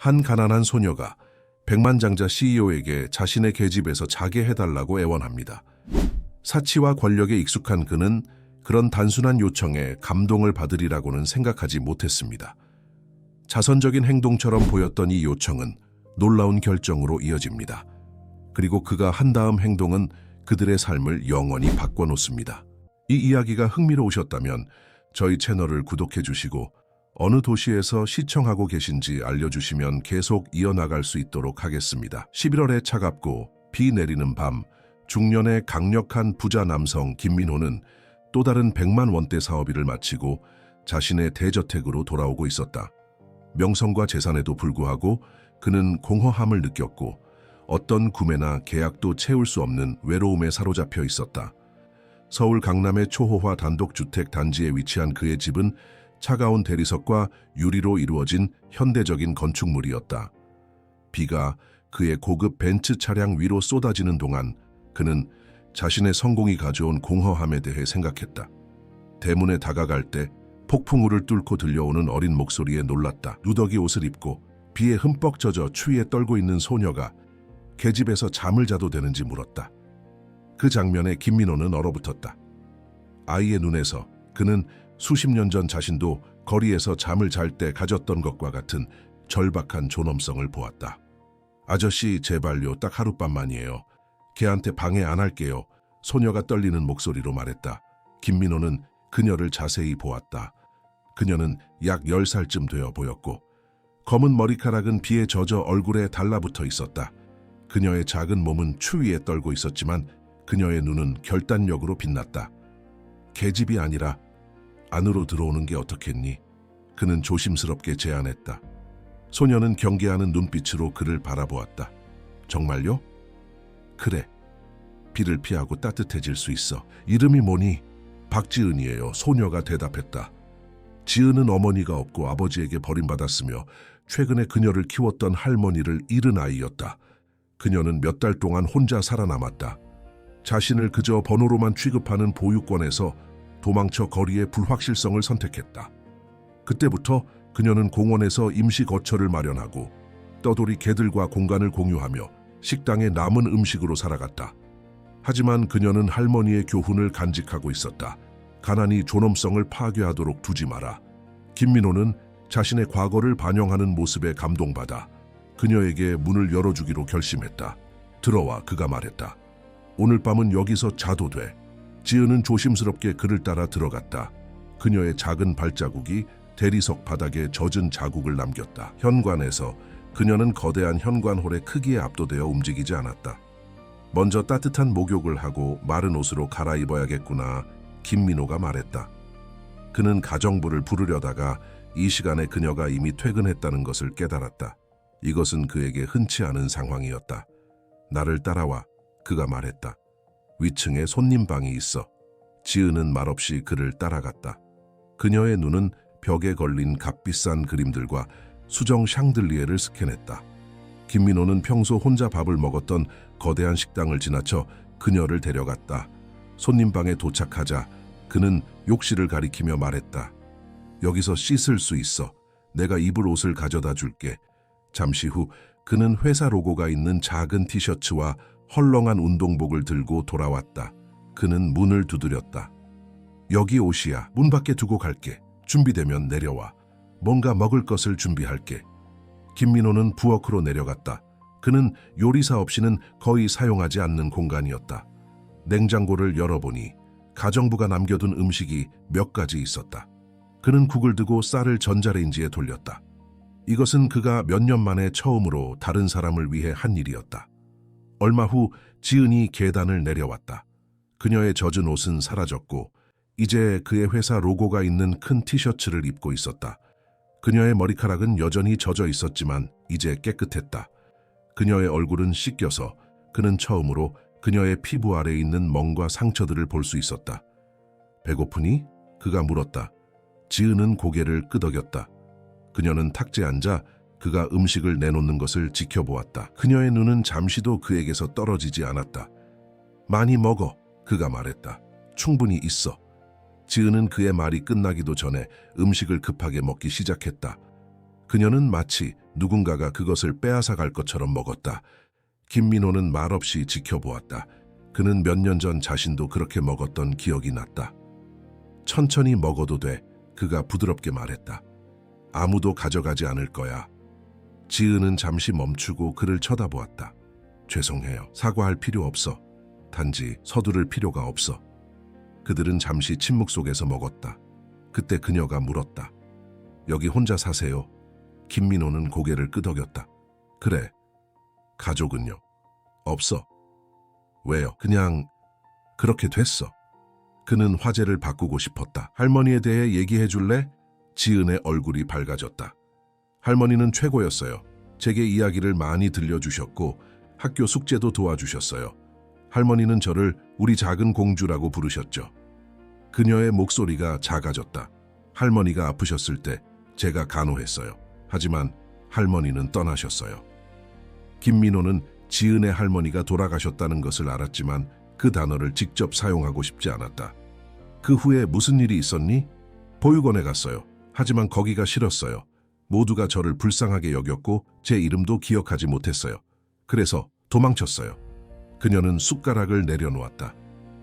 한 가난한 소녀가 백만장자 CEO에게 자신의 계집에서 자게 해달라고 애원합니다. 사치와 권력에 익숙한 그는 그런 단순한 요청에 감동을 받으리라고는 생각하지 못했습니다. 자선적인 행동처럼 보였던 이 요청은 놀라운 결정으로 이어집니다. 그리고 그가 한 다음 행동은 그들의 삶을 영원히 바꿔놓습니다. 이 이야기가 흥미로우셨다면 저희 채널을 구독해 주시고 어느 도시에서 시청하고 계신지 알려주시면 계속 이어나갈 수 있도록 하겠습니다. 11월에 차갑고 비 내리는 밤, 중년의 강력한 부자 남성 김민호는 또 다른 100만 원대 사업일을 마치고 자신의 대저택으로 돌아오고 있었다. 명성과 재산에도 불구하고 그는 공허함을 느꼈고 어떤 구매나 계약도 채울 수 없는 외로움에 사로잡혀 있었다. 서울 강남의 초호화 단독주택 단지에 위치한 그의 집은 차가운 대리석과 유리로 이루어진 현대적인 건축물이었다. 비가 그의 고급 벤츠 차량 위로 쏟아지는 동안 그는 자신의 성공이 가져온 공허함에 대해 생각했다. 대문에 다가갈 때 폭풍우를 뚫고 들려오는 어린 목소리에 놀랐다. 누더기 옷을 입고 비에 흠뻑 젖어 추위에 떨고 있는 소녀가 계집에서 잠을 자도 되는지 물었다. 그 장면에 김민호는 얼어붙었다. 아이의 눈에서 그는 수십 년 전 자신도 거리에서 잠을 잘 때 가졌던 것과 같은 절박한 존엄성을 보았다. 아저씨 제발요, 딱 하룻밤만이에요. 걔한테 방해 안 할게요. 소녀가 떨리는 목소리로 말했다. 김민호는 그녀를 자세히 보았다. 그녀는 약 10살쯤 되어 보였고 검은 머리카락은 비에 젖어 얼굴에 달라붙어 있었다. 그녀의 작은 몸은 추위에 떨고 있었지만 그녀의 눈은 결단력으로 빛났다. 계집이 아니라 안으로 들어오는 게 어떻겠니? 그는 조심스럽게 제안했다. 소녀는 경계하는 눈빛으로 그를 바라보았다. 정말요? 그래. 비를 피하고 따뜻해질 수 있어. 이름이 뭐니? 박지은이에요. 소녀가 대답했다. 지은은 어머니가 없고 아버지에게 버림받았으며 최근에 그녀를 키웠던 할머니를 잃은 아이였다. 그녀는 몇 달 동안 혼자 살아남았다. 자신을 그저 번호로만 취급하는 보육원에서 도망쳐 거리의 불확실성을 선택했다. 그때부터 그녀는 공원에서 임시 거처를 마련하고 떠돌이 개들과 공간을 공유하며 식당에 남은 음식으로 살아갔다. 하지만 그녀는 할머니의 교훈을 간직하고 있었다. 가난이 존엄성을 파괴하도록 두지 마라. 김민호는 자신의 과거를 반영하는 모습에 감동받아 그녀에게 문을 열어주기로 결심했다. 들어와, 그가 말했다. 오늘 밤은 여기서 자도 돼. 지은은 조심스럽게 그를 따라 들어갔다. 그녀의 작은 발자국이 대리석 바닥에 젖은 자국을 남겼다. 현관에서 그녀는 거대한 현관홀의 크기에 압도되어 움직이지 않았다. 먼저 따뜻한 목욕을 하고 마른 옷으로 갈아입어야겠구나, 김민호가 말했다. 그는 가정부를 부르려다가 이 시간에 그녀가 이미 퇴근했다는 것을 깨달았다. 이것은 그에게 흔치 않은 상황이었다. 나를 따라와, 그가 말했다. 위층에 손님방이 있어. 지은은 말없이 그를 따라갔다. 그녀의 눈은 벽에 걸린 값비싼 그림들과 수정 샹들리에를 스캔했다. 김민호는 평소 혼자 밥을 먹었던 거대한 식당을 지나쳐 그녀를 데려갔다. 손님방에 도착하자 그는 욕실을 가리키며 말했다. 여기서 씻을 수 있어. 내가 입을 옷을 가져다 줄게. 잠시 후 그는 회사 로고가 있는 작은 티셔츠와 헐렁한 운동복을 들고 돌아왔다. 그는 문을 두드렸다. 여기 옷이야. 문 밖에 두고 갈게. 준비되면 내려와. 뭔가 먹을 것을 준비할게. 김민호는 부엌으로 내려갔다. 그는 요리사 없이는 거의 사용하지 않는 공간이었다. 냉장고를 열어보니 가정부가 남겨둔 음식이 몇 가지 있었다. 그는 국을 두고 쌀을 전자레인지에 돌렸다. 이것은 그가 몇 년 만에 처음으로 다른 사람을 위해 한 일이었다. 얼마 후 지은이 계단을 내려왔다. 그녀의 젖은 옷은 사라졌고 이제 그의 회사 로고가 있는 큰 티셔츠를 입고 있었다. 그녀의 머리카락은 여전히 젖어 있었지만 이제 깨끗했다. 그녀의 얼굴은 씻겨서 그는 처음으로 그녀의 피부 아래에 있는 멍과 상처들을 볼 수 있었다. 배고프니? 그가 물었다. 지은은 고개를 끄덕였다. 그녀는 탁자에 앉아 그가 음식을 내놓는 것을 지켜보았다. 그녀의 눈은 잠시도 그에게서 떨어지지 않았다. 많이 먹어, 그가 말했다. 충분히 있어. 지은은 그의 말이 끝나기도 전에 음식을 급하게 먹기 시작했다. 그녀는 마치 누군가가 그것을 빼앗아 갈 것처럼 먹었다. 김민호는 말없이 지켜보았다. 그는 몇 년 전 자신도 그렇게 먹었던 기억이 났다. 천천히 먹어도 돼. 그가 부드럽게 말했다. 아무도 가져가지 않을 거야. 지은은 잠시 멈추고 그를 쳐다보았다. 죄송해요. 사과할 필요 없어. 단지 서두를 필요가 없어. 그들은 잠시 침묵 속에서 먹었다. 그때 그녀가 물었다. 여기 혼자 사세요? 김민호는 고개를 끄덕였다. 그래. 가족은요? 없어. 왜요? 그냥 그렇게 됐어. 그는 화제를 바꾸고 싶었다. 할머니에 대해 얘기해 줄래? 지은의 얼굴이 밝아졌다. 할머니는 최고였어요. 제게 이야기를 많이 들려주셨고 학교 숙제도 도와주셨어요. 할머니는 저를 우리 작은 공주라고 부르셨죠. 그녀의 목소리가 작아졌다. 할머니가 아프셨을 때 제가 간호했어요. 하지만 할머니는 떠나셨어요. 김민호는 지은의 할머니가 돌아가셨다는 것을 알았지만 그 단어를 직접 사용하고 싶지 않았다. 그 후에 무슨 일이 있었니? 보육원에 갔어요. 하지만 거기가 싫었어요. 모두가 저를 불쌍하게 여겼고 제 이름도 기억하지 못했어요. 그래서 도망쳤어요. 그녀는 숟가락을 내려놓았다.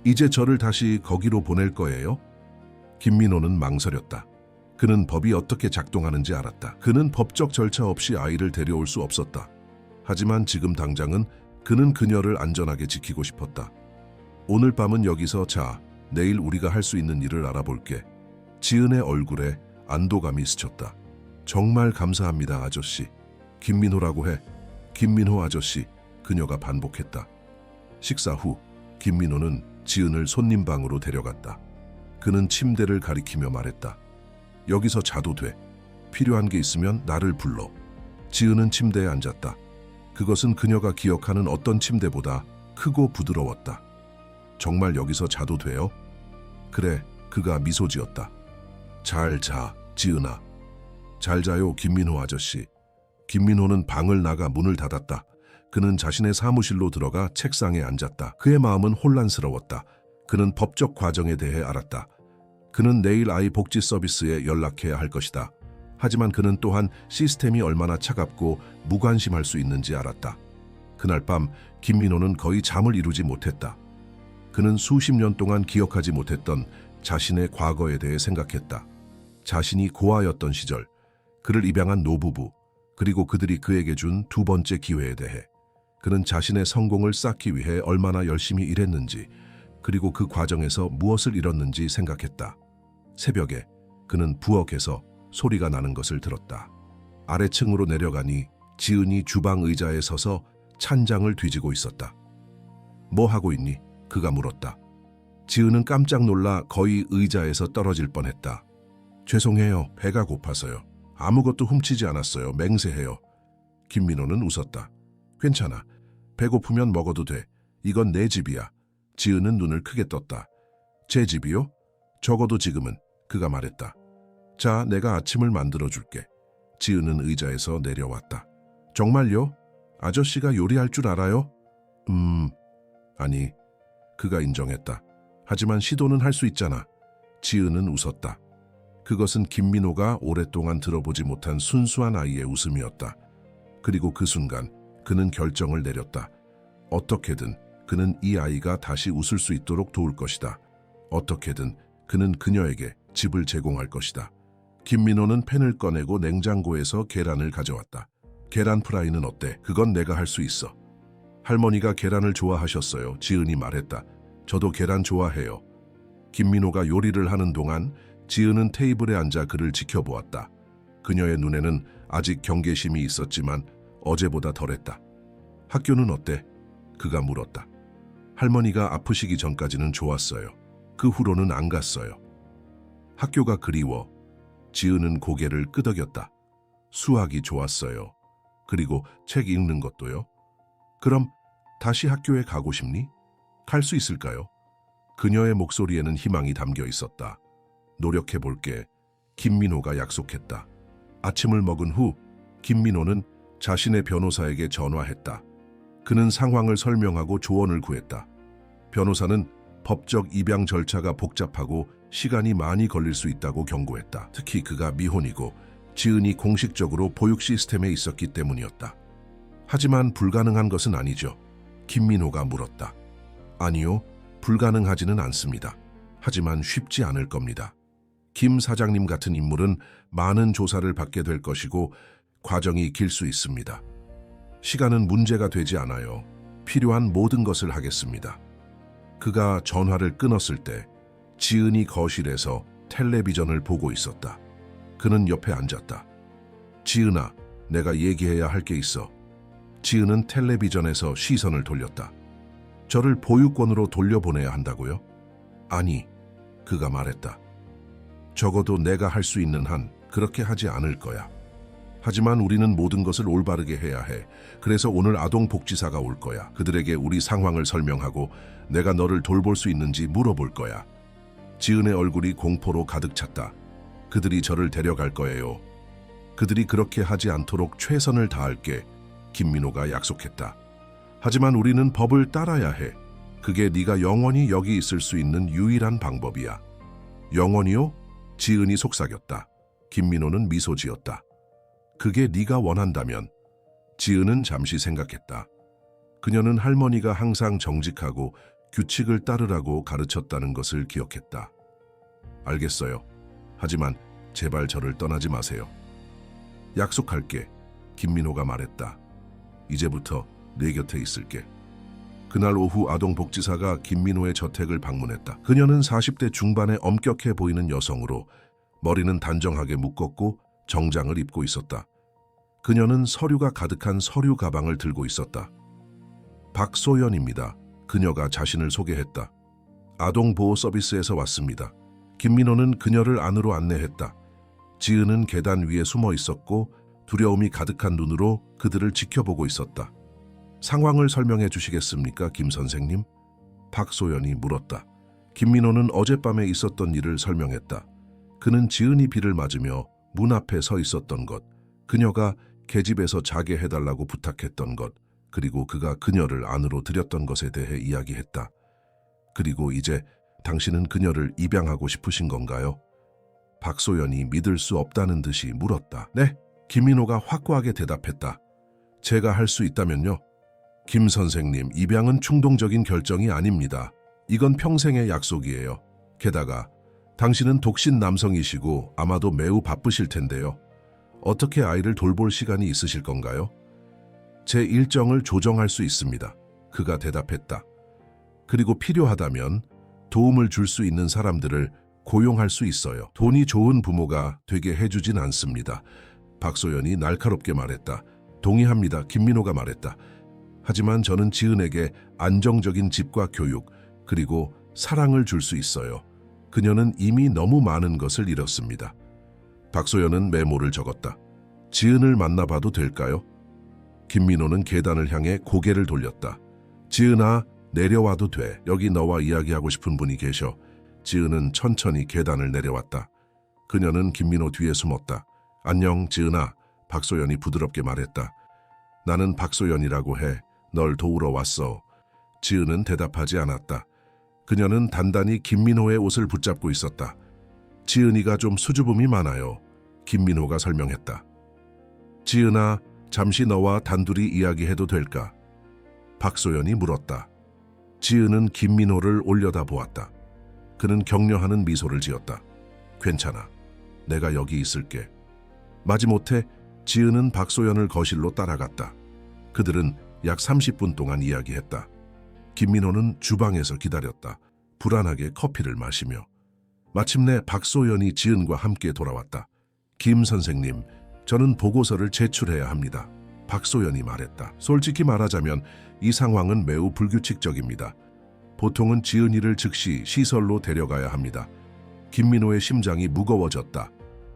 이제 저를 다시 거기로 보낼 거예요? 김민호는 망설였다. 그는 법이 어떻게 작동하는지 알았다. 그는 법적 절차 없이 아이를 데려올 수 없었다. 하지만 지금 당장은 그는 그녀를 안전하게 지키고 싶었다. 오늘 밤은 여기서 자. 내일 우리가 할 수 있는 일을 알아볼게. 지은의 얼굴에 안도감이 스쳤다. 정말 감사합니다, 아저씨. 김민호라고 해. 김민호 아저씨. 그녀가 반복했다. 식사 후 김민호는 지은을 손님방으로 데려갔다. 그는 침대를 가리키며 말했다. 여기서 자도 돼. 필요한 게 있으면 나를 불러. 지은은 침대에 앉았다. 그것은 그녀가 기억하는 어떤 침대보다 크고 부드러웠다. 정말 여기서 자도 돼요? 그래, 그가 미소 지었다. 잘 자, 지은아. 잘 자요, 김민호 아저씨. 김민호는 방을 나가 문을 닫았다. 그는 자신의 사무실로 들어가 책상에 앉았다. 그의 마음은 혼란스러웠다. 그는 법적 과정에 대해 알았다. 그는 내일 아이 복지 서비스에 연락해야 할 것이다. 하지만 그는 또한 시스템이 얼마나 차갑고 무관심할 수 있는지 알았다. 그날 밤 김민호는 거의 잠을 이루지 못했다. 그는 수십 년 동안 기억하지 못했던 자신의 과거에 대해 생각했다. 자신이 고아였던 시절, 그를 입양한 노부부, 그리고 그들이 그에게 준 두 번째 기회에 대해. 그는 자신의 성공을 쌓기 위해 얼마나 열심히 일했는지, 그리고 그 과정에서 무엇을 잃었는지 생각했다. 새벽에 그는 부엌에서 소리가 나는 것을 들었다. 아래층으로 내려가니 지은이 주방 의자에 서서 찬장을 뒤지고 있었다. 뭐 하고 있니? 그가 물었다. 지은은 깜짝 놀라 거의 의자에서 떨어질 뻔했다. 죄송해요. 배가 고파서요. 아무것도 훔치지 않았어요. 맹세해요. 김민호는 웃었다. 괜찮아. 배고프면 먹어도 돼. 이건 내 집이야. 지은은 눈을 크게 떴다. 제 집이요? 적어도 지금은. 그가 말했다. 자, 내가 아침을 만들어줄게. 지은은 의자에서 내려왔다. 정말요? 아저씨가 요리할 줄 알아요? 아니. 그가 인정했다. 하지만 시도는 할 수 있잖아. 지은은 웃었다. 그것은 김민호가 오랫동안 들어보지 못한 순수한 아이의 웃음이었다. 그리고 그 순간 그는 결정을 내렸다. 어떻게든 그는 이 아이가 다시 웃을 수 있도록 도울 것이다. 어떻게든 그는 그녀에게 집을 제공할 것이다. 김민호는 펜을 꺼내고 냉장고에서 계란을 가져왔다. 계란 프라이는 어때? 그건 내가 할 수 있어. 할머니가 계란을 좋아하셨어요. 지은이 말했다. 저도 계란 좋아해요. 김민호가 요리를 하는 동안 지은은 테이블에 앉아 그를 지켜보았다. 그녀의 눈에는 아직 경계심이 있었지만 어제보다 덜했다. 학교는 어때? 그가 물었다. 할머니가 아프시기 전까지는 좋았어요. 그 후로는 안 갔어요. 학교가 그리워. 지은은 고개를 끄덕였다. 수학이 좋았어요. 그리고 책 읽는 것도요. 그럼 다시 학교에 가고 싶니? 갈 수 있을까요? 그녀의 목소리에는 희망이 담겨 있었다. 노력해볼게. 김민호가 약속했다. 아침을 먹은 후 김민호는 자신의 변호사에게 전화했다. 그는 상황을 설명하고 조언을 구했다. 변호사는 법적 입양 절차가 복잡하고 시간이 많이 걸릴 수 있다고 경고했다. 특히 그가 미혼이고 지은이 공식적으로 보육 시스템에 있었기 때문이었다. 하지만 불가능한 것은 아니죠. 김민호가 물었다. 아니요, 불가능하지는 않습니다. 하지만 쉽지 않을 겁니다. 김 사장님 같은 인물은 많은 조사를 받게 될 것이고 과정이 길 수 있습니다. 시간은 문제가 되지 않아요. 필요한 모든 것을 하겠습니다. 그가 전화를 끊었을 때 지은이 거실에서 텔레비전을 보고 있었다. 그는 옆에 앉았다. 지은아, 내가 얘기해야 할 게 있어. 지은은 텔레비전에서 시선을 돌렸다. 저를 보육원으로 돌려보내야 한다고요? 아니, 그가 말했다. 적어도 내가 할 수 있는 한 그렇게 하지 않을 거야. 하지만 우리는 모든 것을 올바르게 해야 해. 그래서 오늘 아동복지사가 올 거야. 그들에게 우리 상황을 설명하고 내가 너를 돌볼 수 있는지 물어볼 거야. 지은의 얼굴이 공포로 가득 찼다. 그들이 저를 데려갈 거예요. 그들이 그렇게 하지 않도록 최선을 다할게. 김민호가 약속했다. 하지만 우리는 법을 따라야 해. 그게 네가 영원히 여기 있을 수 있는 유일한 방법이야. 영원히요? 지은이 속삭였다. 김민호는 미소 지었다. 그게 네가 원한다면. 지은은 잠시 생각했다. 그녀는 할머니가 항상 정직하고 규칙을 따르라고 가르쳤다는 것을 기억했다. 알겠어요. 하지만 제발 저를 떠나지 마세요. 약속할게. 김민호가 말했다. 이제부터 내 곁에 있을게. 그날 오후 아동복지사가 김민호의 저택을 방문했다. 그녀는 40대 중반의 엄격해 보이는 여성으로 머리는 단정하게 묶었고 정장을 입고 있었다. 그녀는 서류가 가득한 서류 가방을 들고 있었다. 박소연입니다. 그녀가 자신을 소개했다. 아동보호 서비스에서 왔습니다. 김민호는 그녀를 안으로 안내했다. 지은은 계단 위에 숨어 있었고 두려움이 가득한 눈으로 그들을 지켜보고 있었다. 상황을 설명해 주시겠습니까, 김 선생님? 박소연이 물었다. 김민호는 어젯밤에 있었던 일을 설명했다. 그는 지은이 비를 맞으며 문 앞에 서 있었던 것, 그녀가 계집에서 자게 해달라고 부탁했던 것, 그리고 그가 그녀를 안으로 들였던 것에 대해 이야기했다. 그리고 이제 당신은 그녀를 입양하고 싶으신 건가요? 박소연이 믿을 수 없다는 듯이 물었다. 네, 김민호가 확고하게 대답했다. 제가 할 수 있다면요? 김 선생님, 입양은 충동적인 결정이 아닙니다. 이건 평생의 약속이에요. 게다가 당신은 독신 남성이시고 아마도 매우 바쁘실 텐데요. 어떻게 아이를 돌볼 시간이 있으실 건가요? 제 일정을 조정할 수 있습니다. 그가 대답했다. 그리고 필요하다면 도움을 줄 수 있는 사람들을 고용할 수 있어요. 돈이 좋은 부모가 되게 해주진 않습니다. 박소연이 날카롭게 말했다. 동의합니다. 김민호가 말했다. 하지만 저는 지은에게 안정적인 집과 교육, 그리고 사랑을 줄 수 있어요. 그녀는 이미 너무 많은 것을 잃었습니다. 박소연은 메모를 적었다. 지은을 만나봐도 될까요? 김민호는 계단을 향해 고개를 돌렸다. 지은아, 내려와도 돼. 여기 너와 이야기하고 싶은 분이 계셔. 지은은 천천히 계단을 내려왔다. 그녀는 김민호 뒤에 숨었다. 안녕, 지은아. 박소연이 부드럽게 말했다. 나는 박소연이라고 해. 널 도우러 왔어. 지은은 대답하지 않았다. 그녀는 단단히 김민호의 옷을 붙잡고 있었다. 지은이가 좀 수줍음이 많아요. 김민호가 설명했다. 지은아, 잠시 너와 단둘이 이야기해도 될까? 박소연이 물었다. 지은은 김민호를 올려다보았다. 그는 격려하는 미소를 지었다. 괜찮아. 내가 여기 있을게. 마지못해 지은은 박소연을 거실로 따라갔다. 그들은 약 30분 동안 이야기했다. 김민호는 주방에서 기다렸다. 불안하게 커피를 마시며. 마침내 박소연이 지은과 함께 돌아왔다. 김 선생님, 저는 보고서를 제출해야 합니다. 박소연이 말했다. 솔직히 말하자면 이 상황은 매우 불규칙적입니다. 보통은 지은이를 즉시 시설로 데려가야 합니다. 김민호의 심장이 무거워졌다.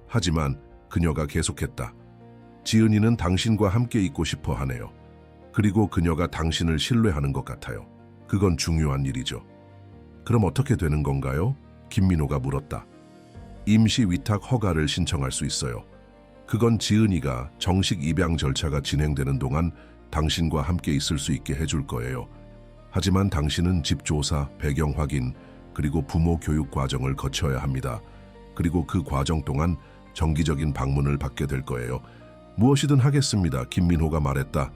하지만 그녀가 계속했다. 지은이는 당신과 함께 있고 싶어 하네요. 그리고 그녀가 당신을 신뢰하는 것 같아요. 그건 중요한 일이죠. 그럼 어떻게 되는 건가요? 김민호가 물었다. 임시 위탁 허가를 신청할 수 있어요. 그건 지은이가 정식 입양 절차가 진행되는 동안 당신과 함께 있을 수 있게 해줄 거예요. 하지만 당신은 집 조사, 배경 확인, 그리고 부모 교육 과정을 거쳐야 합니다. 그리고 그 과정 동안 정기적인 방문을 받게 될 거예요. 무엇이든 하겠습니다. 김민호가 말했다.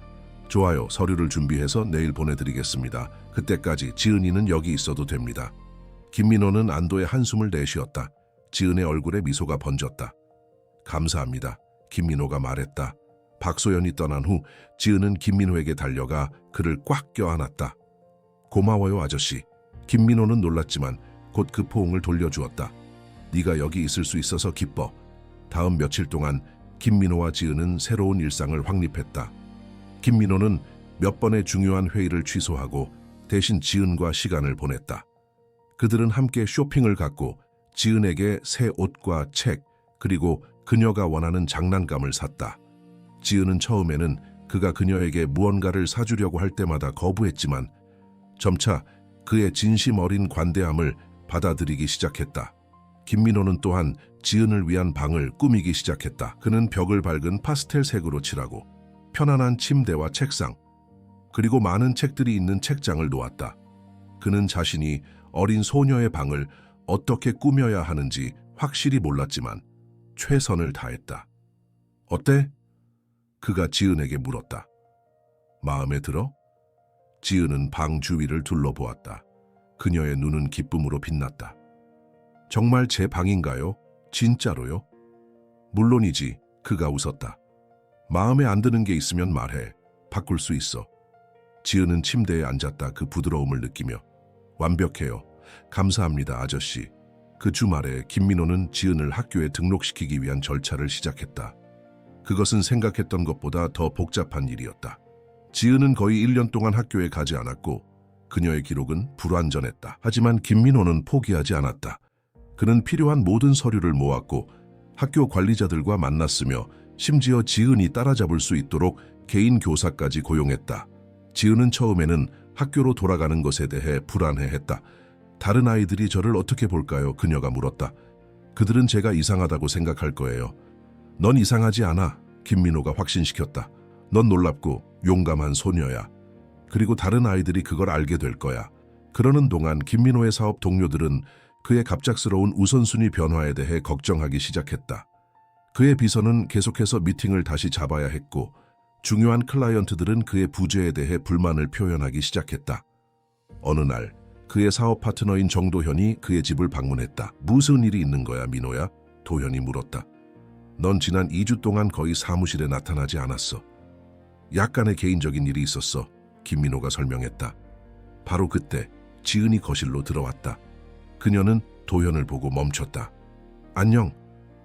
좋아요. 서류를 준비해서 내일 보내드리겠습니다. 그때까지 지은이는 여기 있어도 됩니다. 김민호는 안도의 한숨을 내쉬었다. 지은의 얼굴에 미소가 번졌다. 감사합니다. 김민호가 말했다. 박소연이 떠난 후 지은은 김민호에게 달려가 그를 꽉 껴안았다. 고마워요, 아저씨. 김민호는 놀랐지만 곧 그 포옹을 돌려주었다. 네가 여기 있을 수 있어서 기뻐. 다음 며칠 동안 김민호와 지은은 새로운 일상을 확립했다. 김민호는 몇 번의 중요한 회의를 취소하고 대신 지은과 시간을 보냈다. 그들은 함께 쇼핑을 갔고 지은에게 새 옷과 책, 그리고 그녀가 원하는 장난감을 샀다. 지은은 처음에는 그가 그녀에게 무언가를 사주려고 할 때마다 거부했지만 점차 그의 진심 어린 관대함을 받아들이기 시작했다. 김민호는 또한 지은을 위한 방을 꾸미기 시작했다. 그는 벽을 밝은 파스텔색으로 칠하고 편안한 침대와 책상, 그리고 많은 책들이 있는 책장을 놓았다. 그는 자신이 어린 소녀의 방을 어떻게 꾸며야 하는지 확실히 몰랐지만 최선을 다했다. 어때? 그가 지은에게 물었다. 마음에 들어? 지은은 방 주위를 둘러보았다. 그녀의 눈은 기쁨으로 빛났다. 정말 제 방인가요? 진짜로요? 물론이지. 그가 웃었다. 마음에 안 드는 게 있으면 말해. 바꿀 수 있어. 지은은 침대에 앉았다. 그 부드러움을 느끼며 완벽해요. 감사합니다, 아저씨. 그 주말에 김민호는 지은을 학교에 등록시키기 위한 절차를 시작했다. 그것은 생각했던 것보다 더 복잡한 일이었다. 지은은 거의 1년 동안 학교에 가지 않았고 그녀의 기록은 불완전했다. 하지만 김민호는 포기하지 않았다. 그는 필요한 모든 서류를 모았고 학교 관리자들과 만났으며 심지어 지은이 따라잡을 수 있도록 개인 교사까지 고용했다. 지은은 처음에는 학교로 돌아가는 것에 대해 불안해했다. 다른 아이들이 저를 어떻게 볼까요? 그녀가 물었다. 그들은 제가 이상하다고 생각할 거예요. 넌 이상하지 않아. 김민호가 확신시켰다. 넌 놀랍고 용감한 소녀야. 그리고 다른 아이들이 그걸 알게 될 거야. 그러는 동안 김민호의 사업 동료들은 그의 갑작스러운 우선순위 변화에 대해 걱정하기 시작했다. 그의 비서는 계속해서 미팅을 다시 잡아야 했고 중요한 클라이언트들은 그의 부재에 대해 불만을 표현하기 시작했다. 어느 날 그의 사업 파트너인 정도현이 그의 집을 방문했다. 무슨 일이 있는 거야, 민호야? 도현이 물었다. 넌 지난 2주 동안 거의 사무실에 나타나지 않았어. 약간의 개인적인 일이 있었어. 김민호가 설명했다. 바로 그때 지은이 거실로 들어왔다. 그녀는 도현을 보고 멈췄다. 안녕.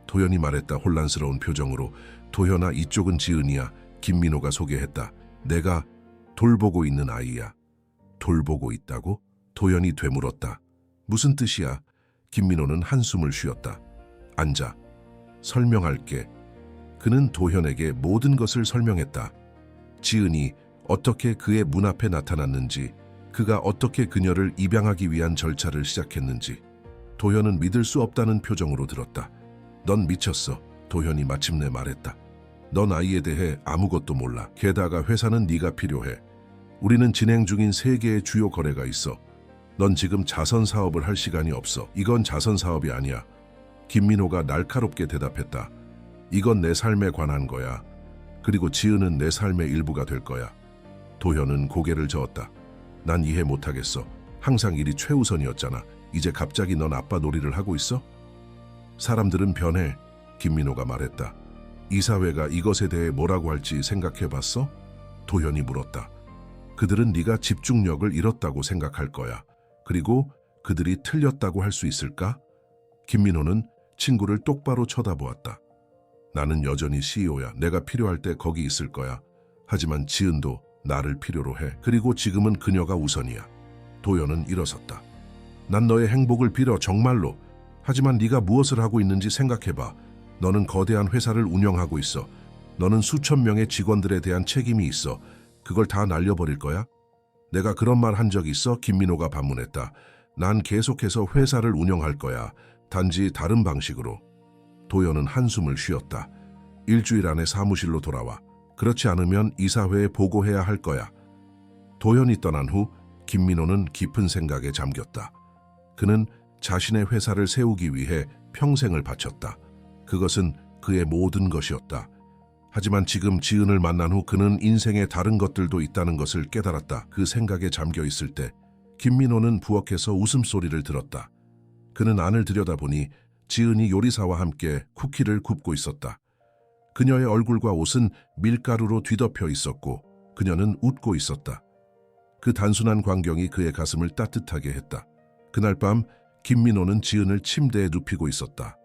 도현이 말했다. 혼란스러운 표정으로. 도현아, 이쪽은 지은이야. 김민호가 소개했다. 내가 돌보고 있는 아이야. 돌보고 있다고? 도현이 되물었다. 무슨 뜻이야? 김민호는 한숨을 쉬었다. 앉아. 설명할게. 그는 도현에게 모든 것을 설명했다. 지은이 어떻게 그의 문 앞에 나타났는지, 그가 어떻게 그녀를 입양하기 위한 절차를 시작했는지. 도현은 믿을 수 없다는 표정으로 들었다. 넌 미쳤어. 도현이 마침내 말했다. 넌 아이에 대해 아무것도 몰라. 게다가 회사는 네가 필요해. 우리는 진행 중인 3개의 주요 거래가 있어. 넌 지금 자선 사업을 할 시간이 없어. 이건 자선 사업이 아니야. 김민호가 날카롭게 대답했다. 이건 내 삶에 관한 거야. 그리고 지은은 내 삶의 일부가 될 거야. 도현은 고개를 저었다. 난 이해 못하겠어. 항상 일이 최우선이었잖아. 이제 갑자기 넌 아빠 놀이를 하고 있어? 사람들은 변해. 김민호가 말했다. 이 사회가 이것에 대해 뭐라고 할지 생각해봤어? 도현이 물었다. 그들은 네가 집중력을 잃었다고 생각할 거야. 그리고 그들이 틀렸다고 할 수 있을까? 김민호는 친구를 똑바로 쳐다보았다. 나는 여전히 CEO야. 내가 필요할 때 거기 있을 거야. 하지만 지은도 나를 필요로 해. 그리고 지금은 그녀가 우선이야. 도현은 일어섰다. 난 너의 행복을 빌어, 정말로. 하지만 네가 무엇을 하고 있는지 생각해봐. 너는 거대한 회사를 운영하고 있어. 너는 수천 명의 직원들에 대한 책임이 있어. 그걸 다 날려버릴 거야? 내가 그런 말 한 적 있어? 김민호가 반문했다. 난 계속해서 회사를 운영할 거야. 단지 다른 방식으로. 도현은 한숨을 쉬었다. 일주일 안에 사무실로 돌아와. 그렇지 않으면 이사회에 보고해야 할 거야. 도현이 떠난 후 김민호는 깊은 생각에 잠겼다. 그는 자신의 회사를 세우기 위해 평생을 바쳤다. 그것은 그의 모든 것이었다. 하지만 지금 지은을 만난 후 그는 인생에 다른 것들도 있다는 것을 깨달았다. 그 생각에 잠겨 있을 때 김민호는 부엌에서 웃음소리를 들었다. 그는 안을 들여다보니 지은이 요리사와 함께 쿠키를 굽고 있었다. 그녀의 얼굴과 옷은 밀가루로 뒤덮여 있었고 그녀는 웃고 있었다. 그 단순한 광경이 그의 가슴을 따뜻하게 했다. 그날 밤 김민호는 지은을 침대에 눕히고 있었다.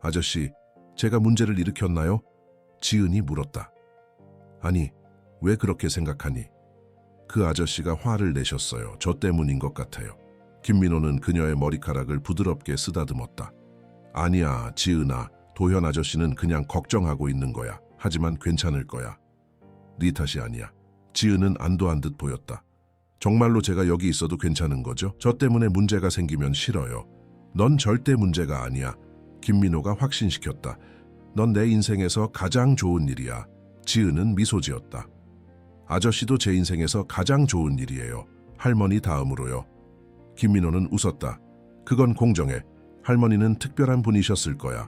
아저씨, 제가 문제를 일으켰나요? 지은이 물었다. 아니, 왜 그렇게 생각하니? 그 아저씨가 화를 내셨어요. 저 때문인 것 같아요. 김민호는 그녀의 머리카락을 부드럽게 쓰다듬었다. 아니야, 지은아. 도현 아저씨는 그냥 걱정하고 있는 거야. 하지만 괜찮을 거야. 네 탓이 아니야. 지은은 안도한 듯 보였다. 정말로 제가 여기 있어도 괜찮은 거죠? 저 때문에 문제가 생기면 싫어요. 넌 절대 문제가 아니야. 김민호가 확신시켰다. 넌 내 인생에서 가장 좋은 일이야. 지은은 미소 지었다. 아저씨도 제 인생에서 가장 좋은 일이에요. 할머니 다음으로요. 김민호는 웃었다. 그건 공정해. 할머니는 특별한 분이셨을 거야.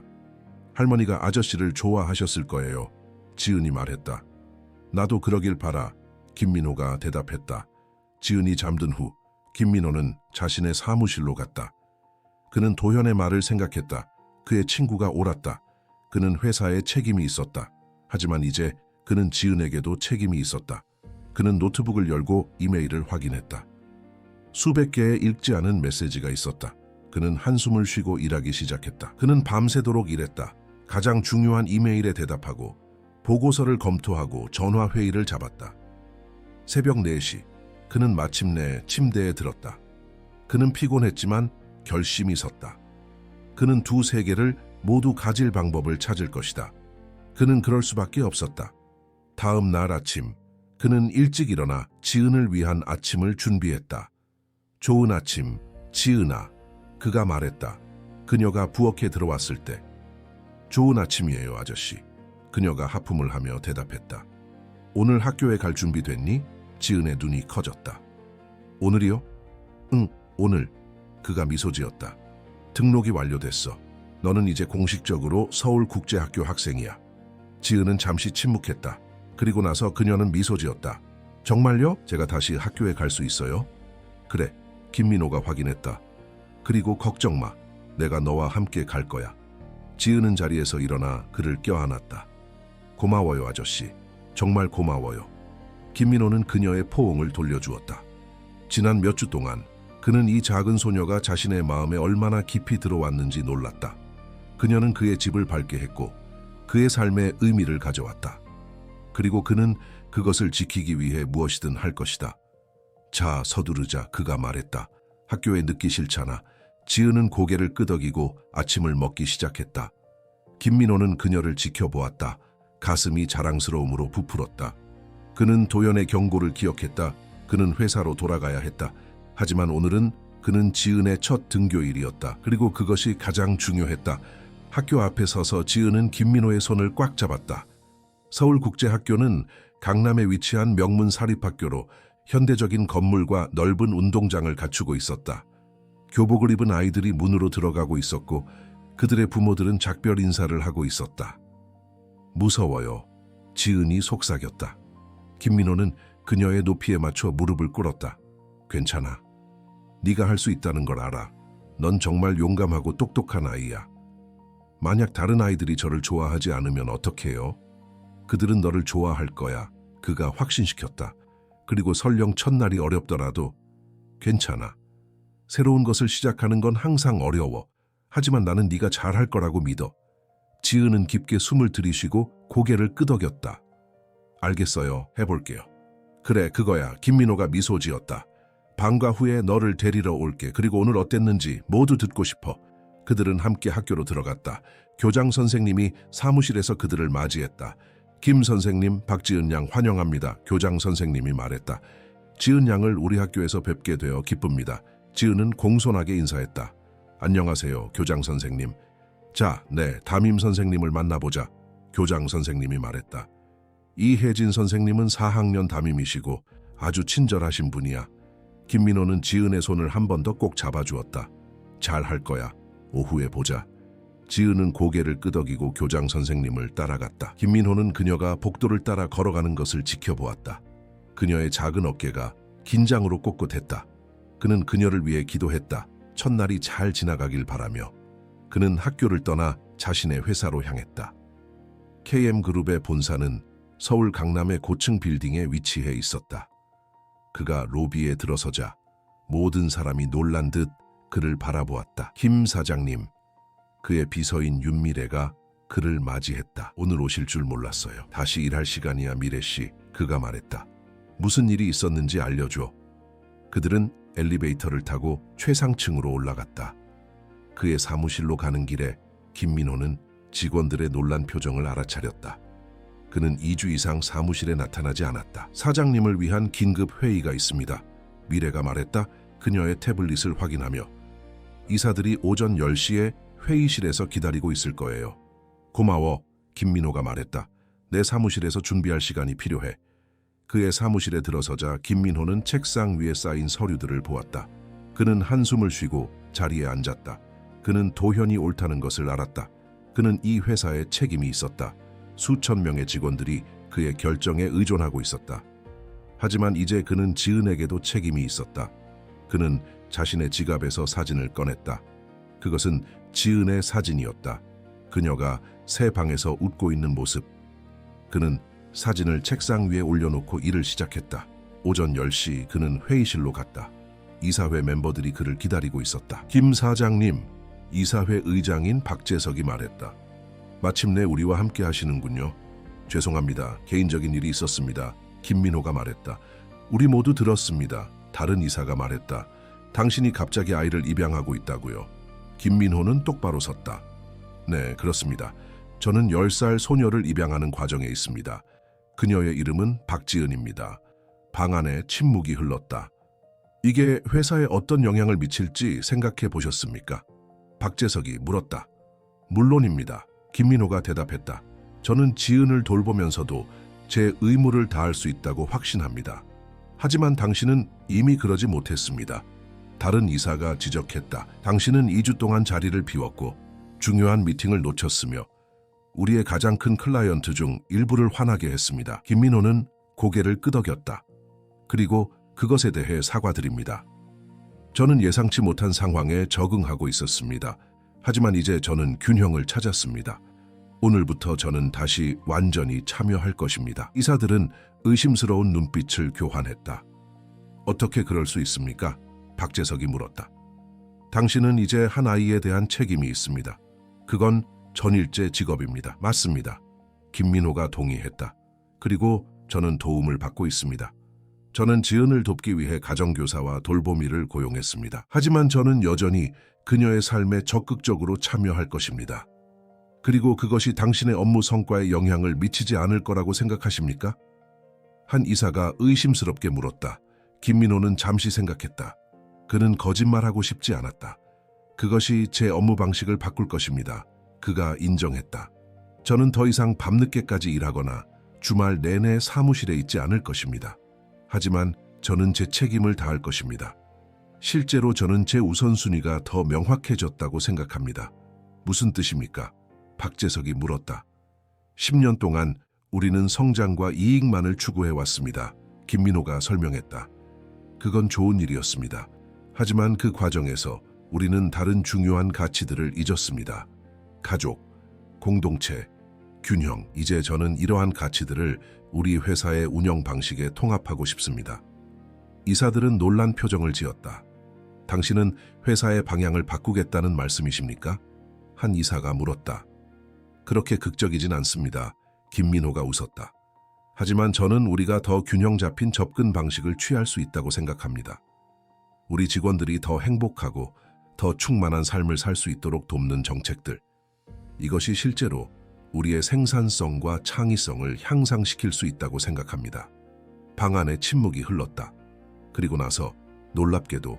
할머니가 아저씨를 좋아하셨을 거예요. 지은이 말했다. 나도 그러길 바라. 김민호가 대답했다. 지은이 잠든 후 김민호는 자신의 사무실로 갔다. 그는 도현의 말을 생각했다. 그의 친구가 옳았다. 그는 회사에 책임이 있었다. 하지만 이제 그는 지은에게도 책임이 있었다. 그는 노트북을 열고 이메일을 확인했다. 수백 개의 읽지 않은 메시지가 있었다. 그는 한숨을 쉬고 일하기 시작했다. 그는 밤새도록 일했다. 가장 중요한 이메일에 대답하고 보고서를 검토하고 전화회의를 잡았다. 새벽 4시, 그는 마침내 침대에 들었다. 그는 피곤했지만 결심이 섰다. 그는 두 세계를 모두 가질 방법을 찾을 것이다. 그는 그럴 수밖에 없었다. 다음 날 아침, 그는 일찍 일어나 지은을 위한 아침을 준비했다. 좋은 아침, 지은아. 그가 말했다. 그녀가 부엌에 들어왔을 때. 좋은 아침이에요, 아저씨. 그녀가 하품을 하며 대답했다. 오늘 학교에 갈 준비 됐니? 지은의 눈이 커졌다. 오늘이요? 응, 오늘. 그가 미소 지었다. 등록이 완료됐어. 너는 이제 공식적으로 서울국제학교 학생이야. 지은은 잠시 침묵했다. 그리고 나서 그녀는 미소 지었다. 정말요? 제가 다시 학교에 갈 수 있어요? 그래, 김민호가 확인했다. 그리고 걱정 마. 내가 너와 함께 갈 거야. 지은은 자리에서 일어나 그를 껴안았다. 고마워요, 아저씨. 정말 고마워요. 김민호는 그녀의 포옹을 돌려주었다. 지난 몇 주 동안 그는 이 작은 소녀가 자신의 마음에 얼마나 깊이 들어왔는지 놀랐다. 그녀는 그의 집을 밝게 했고 그의 삶에 의미를 가져왔다. 그리고 그는 그것을 지키기 위해 무엇이든 할 것이다. 자, 서두르자. 그가 말했다. 학교에 늦기 싫잖아. 지은은 고개를 끄덕이고 아침을 먹기 시작했다. 김민호는 그녀를 지켜보았다. 가슴이 자랑스러움으로 부풀었다. 그는 도연의 경고를 기억했다. 그는 회사로 돌아가야 했다. 하지만 오늘은 그는 지은의 첫 등교일이었다. 그리고 그것이 가장 중요했다. 학교 앞에 서서 지은은 김민호의 손을 꽉 잡았다. 서울국제학교는 강남에 위치한 명문 사립학교로 현대적인 건물과 넓은 운동장을 갖추고 있었다. 교복을 입은 아이들이 문으로 들어가고 있었고 그들의 부모들은 작별 인사를 하고 있었다. 무서워요. 지은이 속삭였다. 김민호는 그녀의 높이에 맞춰 무릎을 꿇었다. 괜찮아. 네가 할 수 있다는 걸 알아. 넌 정말 용감하고 똑똑한 아이야. 만약 다른 아이들이 저를 좋아하지 않으면 어떡해요? 그들은 너를 좋아할 거야. 그가 확신시켰다. 그리고 설령 첫날이 어렵더라도 괜찮아. 새로운 것을 시작하는 건 항상 어려워. 하지만 나는 네가 잘할 거라고 믿어. 지은은 깊게 숨을 들이쉬고 고개를 끄덕였다. 알겠어요. 해볼게요. 그래, 그거야. 김민호가 미소 지었다. 방과 후에 너를 데리러 올게. 그리고 오늘 어땠는지 모두 듣고 싶어. 그들은 함께 학교로 들어갔다. 교장 선생님이 사무실에서 그들을 맞이했다. 김 선생님, 박지은 양 환영합니다. 교장 선생님이 말했다. 지은 양을 우리 학교에서 뵙게 되어 기쁩니다. 지은은 공손하게 인사했다. 안녕하세요, 교장 선생님. 자, 네, 담임 선생님을 만나보자. 교장 선생님이 말했다. 이혜진 선생님은 4학년 담임이시고 아주 친절하신 분이야. 김민호는 지은의 손을 한 번 더 꼭 잡아주었다. 잘 할 거야. 오후에 보자. 지은은 고개를 끄덕이고 교장 선생님을 따라갔다. 김민호는 그녀가 복도를 따라 걸어가는 것을 지켜보았다. 그녀의 작은 어깨가 긴장으로 꼿꼿했다. 그는 그녀를 위해 기도했다. 첫날이 잘 지나가길 바라며. 그는 학교를 떠나 자신의 회사로 향했다. KM그룹의 본사는 서울 강남의 고층 빌딩에 위치해 있었다. 그가 로비에 들어서자 모든 사람이 놀란 듯 그를 바라보았다. 김 사장님, 그의 비서인 윤미래가 그를 맞이했다. 오늘 오실 줄 몰랐어요. 다시 일할 시간이야, 미래 씨. 그가 말했다. 무슨 일이 있었는지 알려줘. 그들은 엘리베이터를 타고 최상층으로 올라갔다. 그의 사무실로 가는 길에 김민호는 직원들의 놀란 표정을 알아차렸다. 그는 2주 이상 사무실에 나타나지 않았다. 사장님을 위한 긴급 회의가 있습니다. 미래가 말했다. 그녀의 태블릿을 확인하며. 이사들이 오전 10시에 회의실에서 기다리고 있을 거예요. 고마워, 김민호가 말했다. 내 사무실에서 준비할 시간이 필요해. 그의 사무실에 들어서자 김민호는 책상 위에 쌓인 서류들을 보았다. 그는 한숨을 쉬고 자리에 앉았다. 그는 도현이 옳다는 것을 알았다. 그는 이 회사에 책임이 있었다. 수천 명의 직원들이 그의 결정에 의존하고 있었다. 하지만 이제 그는 지은에게도 책임이 있었다. 그는 자신의 지갑에서 사진을 꺼냈다. 그것은 지은의 사진이었다. 그녀가 새 방에서 웃고 있는 모습. 그는 사진을 책상 위에 올려놓고 일을 시작했다. 오전 10시 그는 회의실로 갔다. 이사회 멤버들이 그를 기다리고 있었다. 김 사장님, 이사회 의장인 박재석이 말했다. 마침내 우리와 함께 하시는군요. 죄송합니다. 개인적인 일이 있었습니다. 김민호가 말했다. 우리 모두 들었습니다. 다른 이사가 말했다. 당신이 갑자기 아이를 입양하고 있다고요. 김민호는 똑바로 섰다. 네, 그렇습니다. 저는 10살 소녀를 입양하는 과정에 있습니다. 그녀의 이름은 박지은입니다. 방 안에 침묵이 흘렀다. 이게 회사에 어떤 영향을 미칠지 생각해 보셨습니까? 박재석이 물었다. 물론입니다. 김민호가 대답했다. 저는 지은을 돌보면서도 제 의무를 다할 수 있다고 확신합니다. 하지만 당신은 이미 그러지 못했습니다. 다른 이사가 지적했다. 당신은 2주 동안 자리를 비웠고 중요한 미팅을 놓쳤으며 우리의 가장 큰 클라이언트 중 일부를 화나게 했습니다. 김민호는 고개를 끄덕였다. 그리고 그것에 대해 사과드립니다. 저는 예상치 못한 상황에 적응하고 있었습니다. 하지만 이제 저는 균형을 찾았습니다. 오늘부터 저는 다시 완전히 참여할 것입니다. 이사들은 의심스러운 눈빛을 교환했다. 어떻게 그럴 수 있습니까? 박재석이 물었다. 당신은 이제 한 아이에 대한 책임이 있습니다. 그건 전일제 직업입니다. 맞습니다. 김민호가 동의했다. 그리고 저는 도움을 받고 있습니다. 저는 지은을 돕기 위해 가정교사와 돌보미를 고용했습니다. 하지만 저는 여전히 그녀의 삶에 적극적으로 참여할 것입니다. 그리고 그것이 당신의 업무 성과에 영향을 미치지 않을 거라고 생각하십니까? 한 이사가 의심스럽게 물었다. 김민호는 잠시 생각했다. 그는 거짓말하고 싶지 않았다. 그것이 제 업무 방식을 바꿀 것입니다. 그가 인정했다. 저는 더 이상 밤늦게까지 일하거나 주말 내내 사무실에 있지 않을 것입니다. 하지만 저는 제 책임을 다할 것입니다. 실제로 저는 제 우선순위가 더 명확해졌다고 생각합니다. 무슨 뜻입니까? 박재석이 물었다. 10년 동안 우리는 성장과 이익만을 추구해왔습니다. 김민호가 설명했다. 그건 좋은 일이었습니다. 하지만 그 과정에서 우리는 다른 중요한 가치들을 잊었습니다. 가족, 공동체, 균형. 이제 저는 이러한 가치들을 우리 회사의 운영 방식에 통합하고 싶습니다. 이사들은 놀란 표정을 지었다. 당신은 회사의 방향을 바꾸겠다는 말씀이십니까? 한 이사가 물었다. 그렇게 극적이진 않습니다. 김민호가 웃었다. 하지만 저는 우리가 더 균형 잡힌 접근 방식을 취할 수 있다고 생각합니다. 우리 직원들이 더 행복하고 더 충만한 삶을 살 수 있도록 돕는 정책들. 이것이 실제로 우리의 생산성과 창의성을 향상시킬 수 있다고 생각합니다. 방 안에 침묵이 흘렀다. 그리고 나서 놀랍게도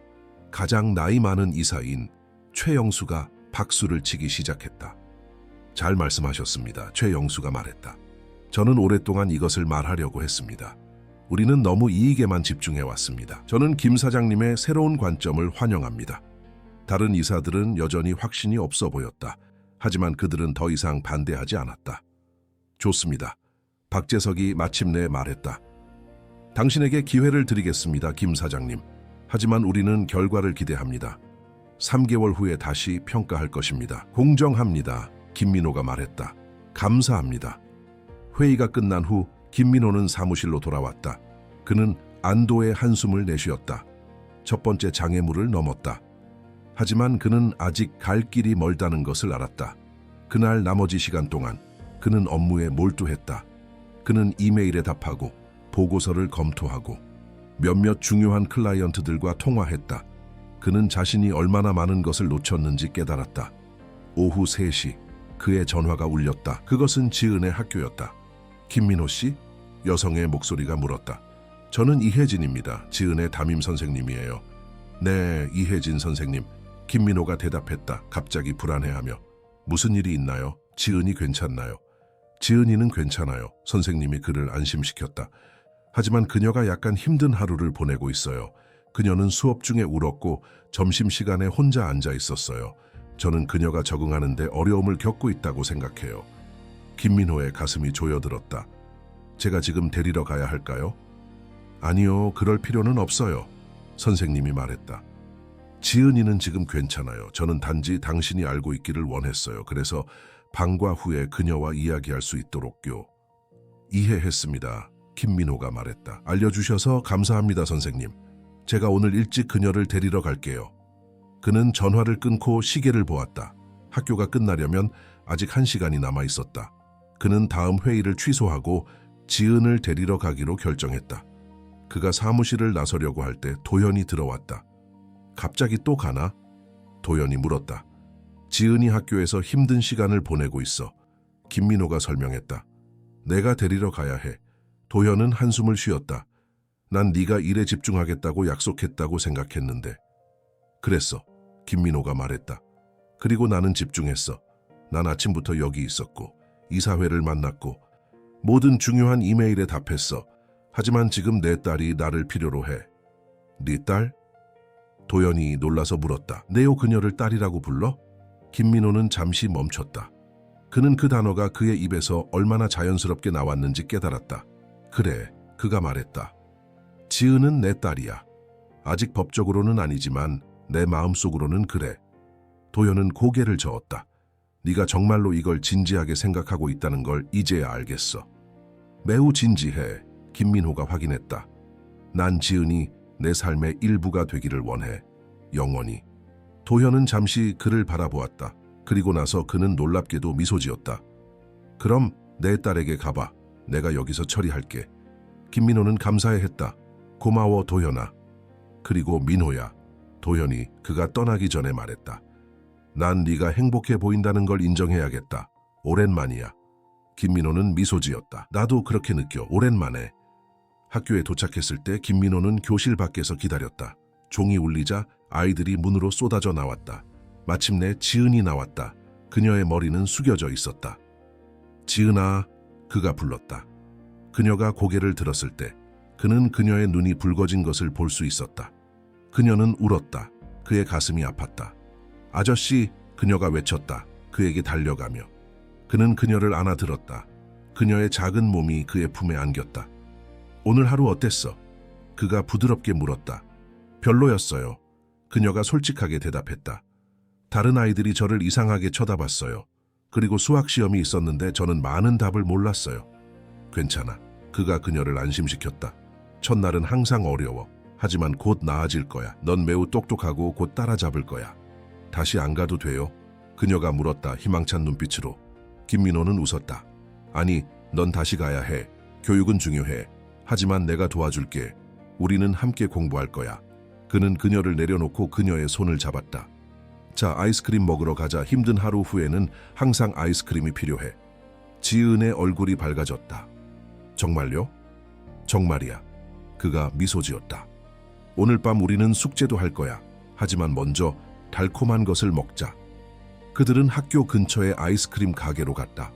가장 나이 많은 이사인 최영수가 박수를 치기 시작했다. 잘 말씀하셨습니다. 최영수가 말했다. 저는 오랫동안 이것을 말하려고 했습니다. 우리는 너무 이익에만 집중해왔습니다. 저는 김 사장님의 새로운 관점을 환영합니다. 다른 이사들은 여전히 확신이 없어 보였다. 하지만 그들은 더 이상 반대하지 않았다. 좋습니다. 박재석이 마침내 말했다. 당신에게 기회를 드리겠습니다, 김 사장님. 하지만 우리는 결과를 기대합니다. 3개월 후에 다시 평가할 것입니다. 공정합니다. 김민호가 말했다. 감사합니다. 회의가 끝난 후 김민호는 사무실로 돌아왔다. 그는 안도의 한숨을 내쉬었다. 첫 번째 장애물을 넘었다. 하지만 그는 아직 갈 길이 멀다는 것을 알았다. 그날 나머지 시간 동안 그는 업무에 몰두했다. 그는 이메일에 답하고 보고서를 검토하고 몇몇 중요한 클라이언트들과 통화했다. 그는 자신이 얼마나 많은 것을 놓쳤는지 깨달았다. 오후 3시 그의 전화가 울렸다. 그것은 지은의 학교였다. 김민호 씨? 여성의 목소리가 물었다. 저는 이혜진입니다. 지은의 담임 선생님이에요. 네, 이혜진 선생님. 김민호가 대답했다. 갑자기 불안해하며. 무슨 일이 있나요? 지은이 괜찮나요? 지은이는 괜찮아요. 선생님이 그를 안심시켰다. 하지만 그녀가 약간 힘든 하루를 보내고 있어요. 그녀는 수업 중에 울었고 점심시간에 혼자 앉아 있었어요. 저는 그녀가 적응하는데 어려움을 겪고 있다고 생각해요. 김민호의 가슴이 조여들었다. 제가 지금 데리러 가야 할까요? 아니요, 그럴 필요는 없어요. 선생님이 말했다. 지은이는 지금 괜찮아요. 저는 단지 당신이 알고 있기를 원했어요. 그래서 방과 후에 그녀와 이야기할 수 있도록요. 이해했습니다. 김민호가 말했다. 알려주셔서 감사합니다, 선생님. 제가 오늘 일찍 그녀를 데리러 갈게요. 그는 전화를 끊고 시계를 보았다. 학교가 끝나려면 아직 1시간이 남아 있었다. 그는 다음 회의를 취소하고 지은을 데리러 가기로 결정했다. 그가 사무실을 나서려고 할 때 도현이 들어왔다. 갑자기 또 가나? 도현이 물었다. 지은이 학교에서 힘든 시간을 보내고 있어. 김민호가 설명했다. 내가 데리러 가야 해. 도현은 한숨을 쉬었다. 난 네가 일에 집중하겠다고 약속했다고 생각했는데. 그랬어. 김민호가 말했다. 그리고 나는 집중했어. 난 아침부터 여기 있었고 이사회를 만났고 모든 중요한 이메일에 답했어. 하지만 지금 내 딸이 나를 필요로 해. 네 딸? 도연이 놀라서 물었다. 네오 그녀를 딸이라고 불러? 김민호는 잠시 멈췄다. 그는 그 단어가 그의 입에서 얼마나 자연스럽게 나왔는지 깨달았다. 그래, 그가 말했다. 지은은 내 딸이야. 아직 법적으로는 아니지만 내 마음속으로는 그래. 도연은 고개를 저었다. 네가 정말로 이걸 진지하게 생각하고 있다는 걸 이제야 알겠어. 매우 진지해. 김민호가 확인했다. 난 지은이 내 삶의 일부가 되기를 원해. 영원히. 도현은 잠시 그를 바라보았다. 그리고 나서 그는 놀랍게도 미소 지었다. 그럼 내 딸에게 가봐. 내가 여기서 처리할게. 김민호는 감사해했다. 고마워 도현아. 그리고 민호야. 도현이 그가 떠나기 전에 말했다. 난 네가 행복해 보인다는 걸 인정해야겠다. 오랜만이야. 김민호는 미소 지었다. 나도 그렇게 느껴. 오랜만에. 학교에 도착했을 때 김민호는 교실 밖에서 기다렸다. 종이 울리자 아이들이 문으로 쏟아져 나왔다. 마침내 지은이 나왔다. 그녀의 머리는 숙여져 있었다. 지은아, 그가 불렀다. 그녀가 고개를 들었을 때 그는 그녀의 눈이 붉어진 것을 볼 수 있었다. 그녀는 울었다. 그의 가슴이 아팠다. 아저씨, 그녀가 외쳤다. 그에게 달려가며. 그는 그녀를 안아들었다. 그녀의 작은 몸이 그의 품에 안겼다. 오늘 하루 어땠어? 그가 부드럽게 물었다. 별로였어요. 그녀가 솔직하게 대답했다. 다른 아이들이 저를 이상하게 쳐다봤어요. 그리고 수학 시험이 있었는데 저는 많은 답을 몰랐어요. 괜찮아. 그가 그녀를 안심시켰다. 첫날은 항상 어려워. 하지만 곧 나아질 거야. 넌 매우 똑똑하고 곧 따라잡을 거야. 다시 안 가도 돼요? 그녀가 물었다. 희망찬 눈빛으로. 김민호는 웃었다. 아니, 넌 다시 가야 해. 교육은 중요해. 하지만 내가 도와줄게. 우리는 함께 공부할 거야. 그는 그녀를 내려놓고 그녀의 손을 잡았다. 자, 아이스크림 먹으러 가자. 힘든 하루 후에는 항상 아이스크림이 필요해. 지은의 얼굴이 밝아졌다. 정말요? 정말이야. 그가 미소 지었다. 오늘 밤 우리는 숙제도 할 거야. 하지만 먼저 달콤한 것을 먹자. 그들은 학교 근처의 아이스크림 가게로 갔다.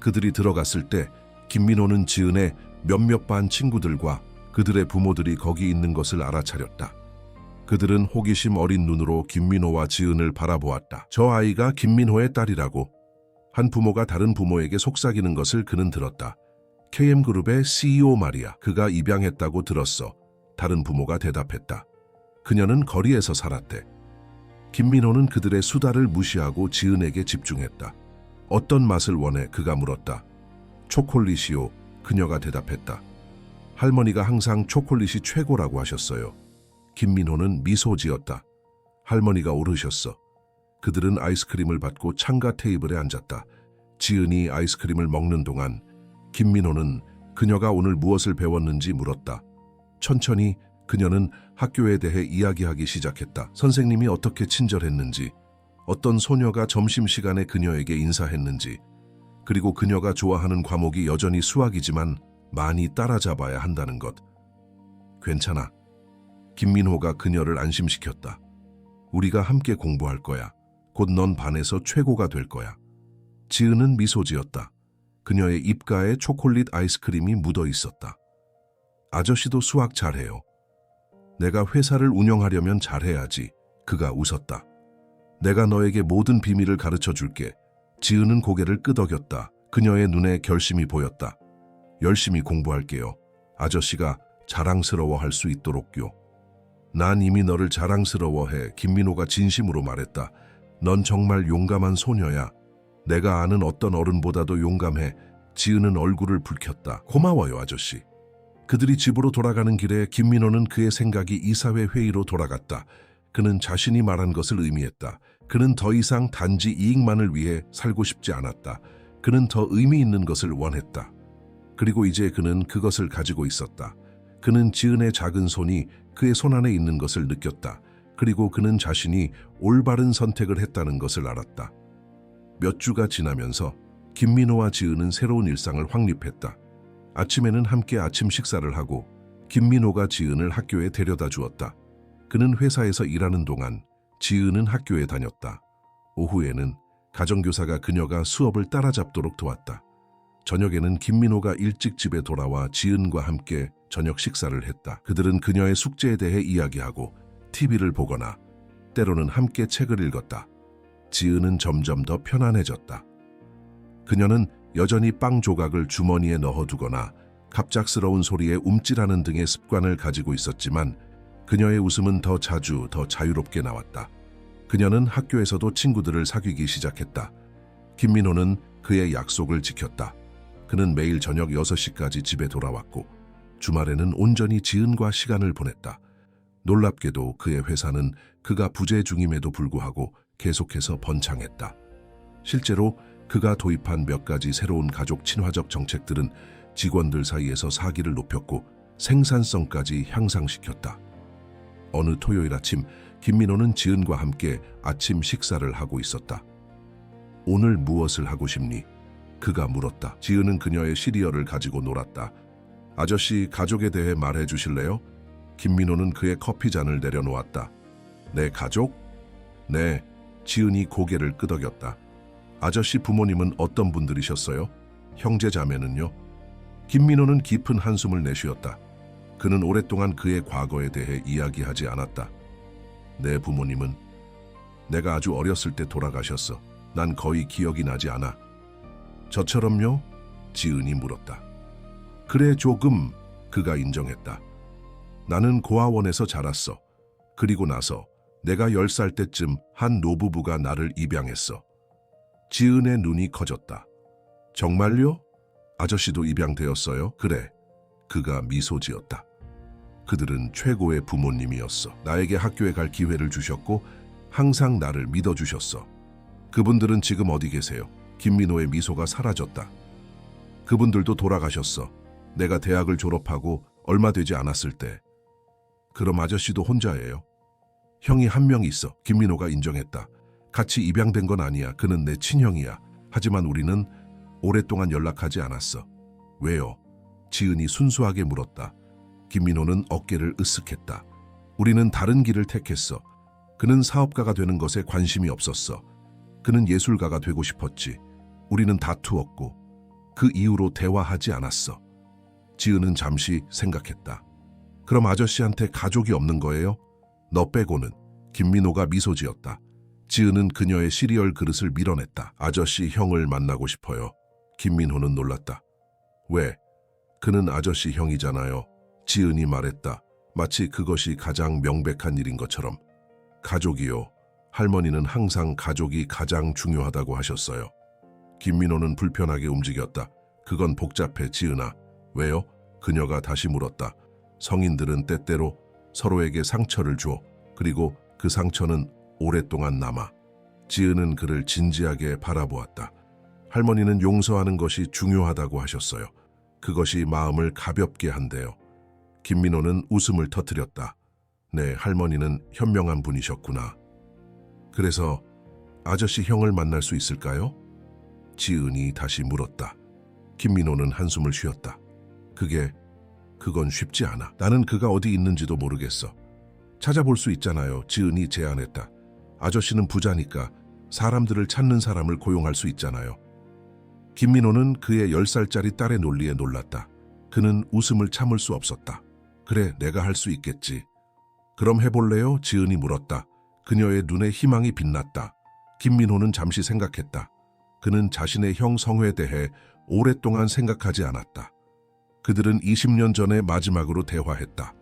그들이 들어갔을 때 김민호는 지은의 몇몇 반 친구들과 그들의 부모들이 거기 있는 것을 알아차렸다. 그들은 호기심 어린 눈으로 김민호와 지은을 바라보았다. 저 아이가 김민호의 딸이라고. 한 부모가 다른 부모에게 속삭이는 것을 그는 들었다. KM그룹의 CEO 말이야. 그가 입양했다고 들었어. 다른 부모가 대답했다. 그녀는 거리에서 살았대. 김민호는 그들의 수다를 무시하고 지은에게 집중했다. 어떤 맛을 원해? 그가 물었다. 초콜릿이요. 그녀가 대답했다. 할머니가 항상 초콜릿이 최고라고 하셨어요. 김민호는 미소 지었다. 할머니가 오르셨어. 그들은 아이스크림을 받고 창가 테이블에 앉았다. 지은이 아이스크림을 먹는 동안 김민호는 그녀가 오늘 무엇을 배웠는지 물었다. 천천히 그녀는 학교에 대해 이야기하기 시작했다. 선생님이 어떻게 친절했는지, 어떤 소녀가 점심시간에 그녀에게 인사했는지, 그리고 그녀가 좋아하는 과목이 여전히 수학이지만 많이 따라잡아야 한다는 것. 괜찮아. 김민호가 그녀를 안심시켰다. 우리가 함께 공부할 거야. 곧 넌 반에서 최고가 될 거야. 지은은 미소 지었다. 그녀의 입가에 초콜릿 아이스크림이 묻어 있었다. 아저씨도 수학 잘해요. 내가 회사를 운영하려면 잘해야지. 그가 웃었다. 내가 너에게 모든 비밀을 가르쳐 줄게. 지은은 고개를 끄덕였다. 그녀의 눈에 결심이 보였다. 열심히 공부할게요. 아저씨가 자랑스러워할 수 있도록요. 난 이미 너를 자랑스러워해. 김민호가 진심으로 말했다. 넌 정말 용감한 소녀야. 내가 아는 어떤 어른보다도 용감해. 지은은 얼굴을 붉혔다. 고마워요, 아저씨. 그들이 집으로 돌아가는 길에 김민호는 그의 생각이 이사회 회의로 돌아갔다. 그는 자신이 말한 것을 의미했다. 그는 더 이상 단지 이익만을 위해 살고 싶지 않았다. 그는 더 의미 있는 것을 원했다. 그리고 이제 그는 그것을 가지고 있었다. 그는 지은의 작은 손이 그의 손 안에 있는 것을 느꼈다. 그리고 그는 자신이 올바른 선택을 했다는 것을 알았다. 몇 주가 지나면서 김민호와 지은은 새로운 일상을 확립했다. 아침에는 함께 아침 식사를 하고 김민호가 지은을 학교에 데려다 주었다. 그는 회사에서 일하는 동안 지은은 학교에 다녔다. 오후에는 가정교사가 그녀가 수업을 따라잡도록 도왔다. 저녁에는 김민호가 일찍 집에 돌아와 지은과 함께 저녁 식사를 했다. 그들은 그녀의 숙제에 대해 이야기하고 TV를 보거나 때로는 함께 책을 읽었다. 지은은 점점 더 편안해졌다. 그녀는 여전히 빵 조각을 주머니에 넣어두거나 갑작스러운 소리에 움찔하는 등의 습관을 가지고 있었지만 그녀의 웃음은 더 자주, 더 자유롭게 나왔다. 그녀는 학교에서도 친구들을 사귀기 시작했다. 김민호는 그의 약속을 지켰다. 그는 매일 저녁 6시까지 집에 돌아왔고 주말에는 온전히 지은과 시간을 보냈다. 놀랍게도 그의 회사는 그가 부재 중임에도 불구하고 계속해서 번창했다. 실제로 그가 도입한 몇 가지 새로운 가족 친화적 정책들은 직원들 사이에서 사기를 높였고 생산성까지 향상시켰다. 어느 토요일 아침 김민호는 지은과 함께 아침 식사를 하고 있었다. 오늘 무엇을 하고 싶니? 그가 물었다. 지은은 그녀의 시리얼을 가지고 놀았다. 아저씨, 가족에 대해 말해 주실래요? 김민호는 그의 커피잔을 내려놓았다. 내 가족? 네. 지은이 고개를 끄덕였다. 아저씨 부모님은 어떤 분들이셨어요? 형제 자매는요? 김민호는 깊은 한숨을 내쉬었다. 그는 오랫동안 그의 과거에 대해 이야기하지 않았다. 내 부모님은 내가 아주 어렸을 때 돌아가셨어. 난 거의 기억이 나지 않아. 저처럼요? 지은이 물었다. 그래, 조금. 그가 인정했다. 나는 고아원에서 자랐어. 그리고 나서 내가 10살 때쯤 한 노부부가 나를 입양했어. 지은의 눈이 커졌다. 정말요? 아저씨도 입양되었어요? 그래. 그가 미소 지었다. 그들은 최고의 부모님이었어. 나에게 학교에 갈 기회를 주셨고 항상 나를 믿어주셨어. 그분들은 지금 어디 계세요? 김민호의 미소가 사라졌다. 그분들도 돌아가셨어. 내가 대학을 졸업하고 얼마 되지 않았을 때. 그럼 아저씨도 혼자예요? 형이 한 명 있어. 김민호가 인정했다. 같이 입양된 건 아니야. 그는 내 친형이야. 하지만 우리는 오랫동안 연락하지 않았어. 왜요? 지은이 순수하게 물었다. 김민호는 어깨를 으쓱했다. 우리는 다른 길을 택했어. 그는 사업가가 되는 것에 관심이 없었어. 그는 예술가가 되고 싶었지. 우리는 다투었고 그 이후로 대화하지 않았어. 지은은 잠시 생각했다. 그럼 아저씨한테 가족이 없는 거예요? 너 빼고는. 김민호가 미소 지었다. 지은은 그녀의 시리얼 그릇을 밀어냈다. 아저씨 형을 만나고 싶어요. 김민호는 놀랐다. 왜? 그는 아저씨 형이잖아요. 지은이 말했다. 마치 그것이 가장 명백한 일인 것처럼. 가족이요. 할머니는 항상 가족이 가장 중요하다고 하셨어요. 김민호는 불편하게 움직였다. 그건 복잡해, 지은아. 왜요? 그녀가 다시 물었다. 성인들은 때때로 서로에게 상처를 줘. 그리고 그 상처는 오랫동안 남아. 지은은 그를 진지하게 바라보았다. 할머니는 용서하는 것이 중요하다고 하셨어요. 그것이 마음을 가볍게 한대요. 김민호는 웃음을 터뜨렸다. 네, 할머니는 현명한 분이셨구나. 그래서 아저씨 형을 만날 수 있을까요? 지은이 다시 물었다. 김민호는 한숨을 쉬었다. 그건 쉽지 않아. 나는 그가 어디 있는지도 모르겠어. 찾아볼 수 있잖아요. 지은이 제안했다. 아저씨는 부자니까 사람들을 찾는 사람을 고용할 수 있잖아요. 김민호는 그의 10살짜리 딸의 논리에 놀랐다. 그는 웃음을 참을 수 없었다. 그래, 내가 할 수 있겠지. 그럼 해볼래요? 지은이 물었다. 그녀의 눈에 희망이 빛났다. 김민호는 잠시 생각했다. 그는 자신의 형 성회에 대해 오랫동안 생각하지 않았다. 그들은 20년 전에 마지막으로 대화했다.